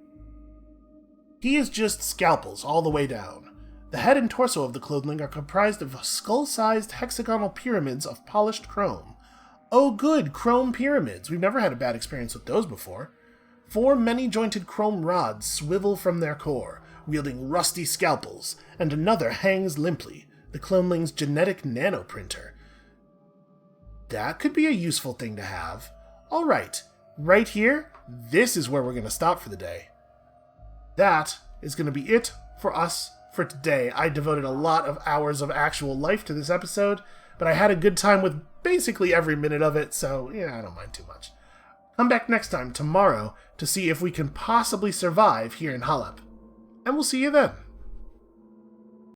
he is just scalpels all the way down. The head and torso of the clothing are comprised of skull-sized hexagonal pyramids of polished chrome. Oh good, chrome pyramids. We've never had a bad experience with those before. 4 many-jointed chrome rods swivel from their core, wielding rusty scalpels, and another hangs limply, the cloneling's genetic nanoprinter. That could be a useful thing to have. Alright, right here, this is where we're going to stop for the day. That is going to be it for us for today. I devoted a lot of hours of actual life to this episode, but I had a good time with basically every minute of it, so yeah, I don't mind too much. Come back next time, tomorrow, to see if we can possibly survive here in Halep. And we'll see you then.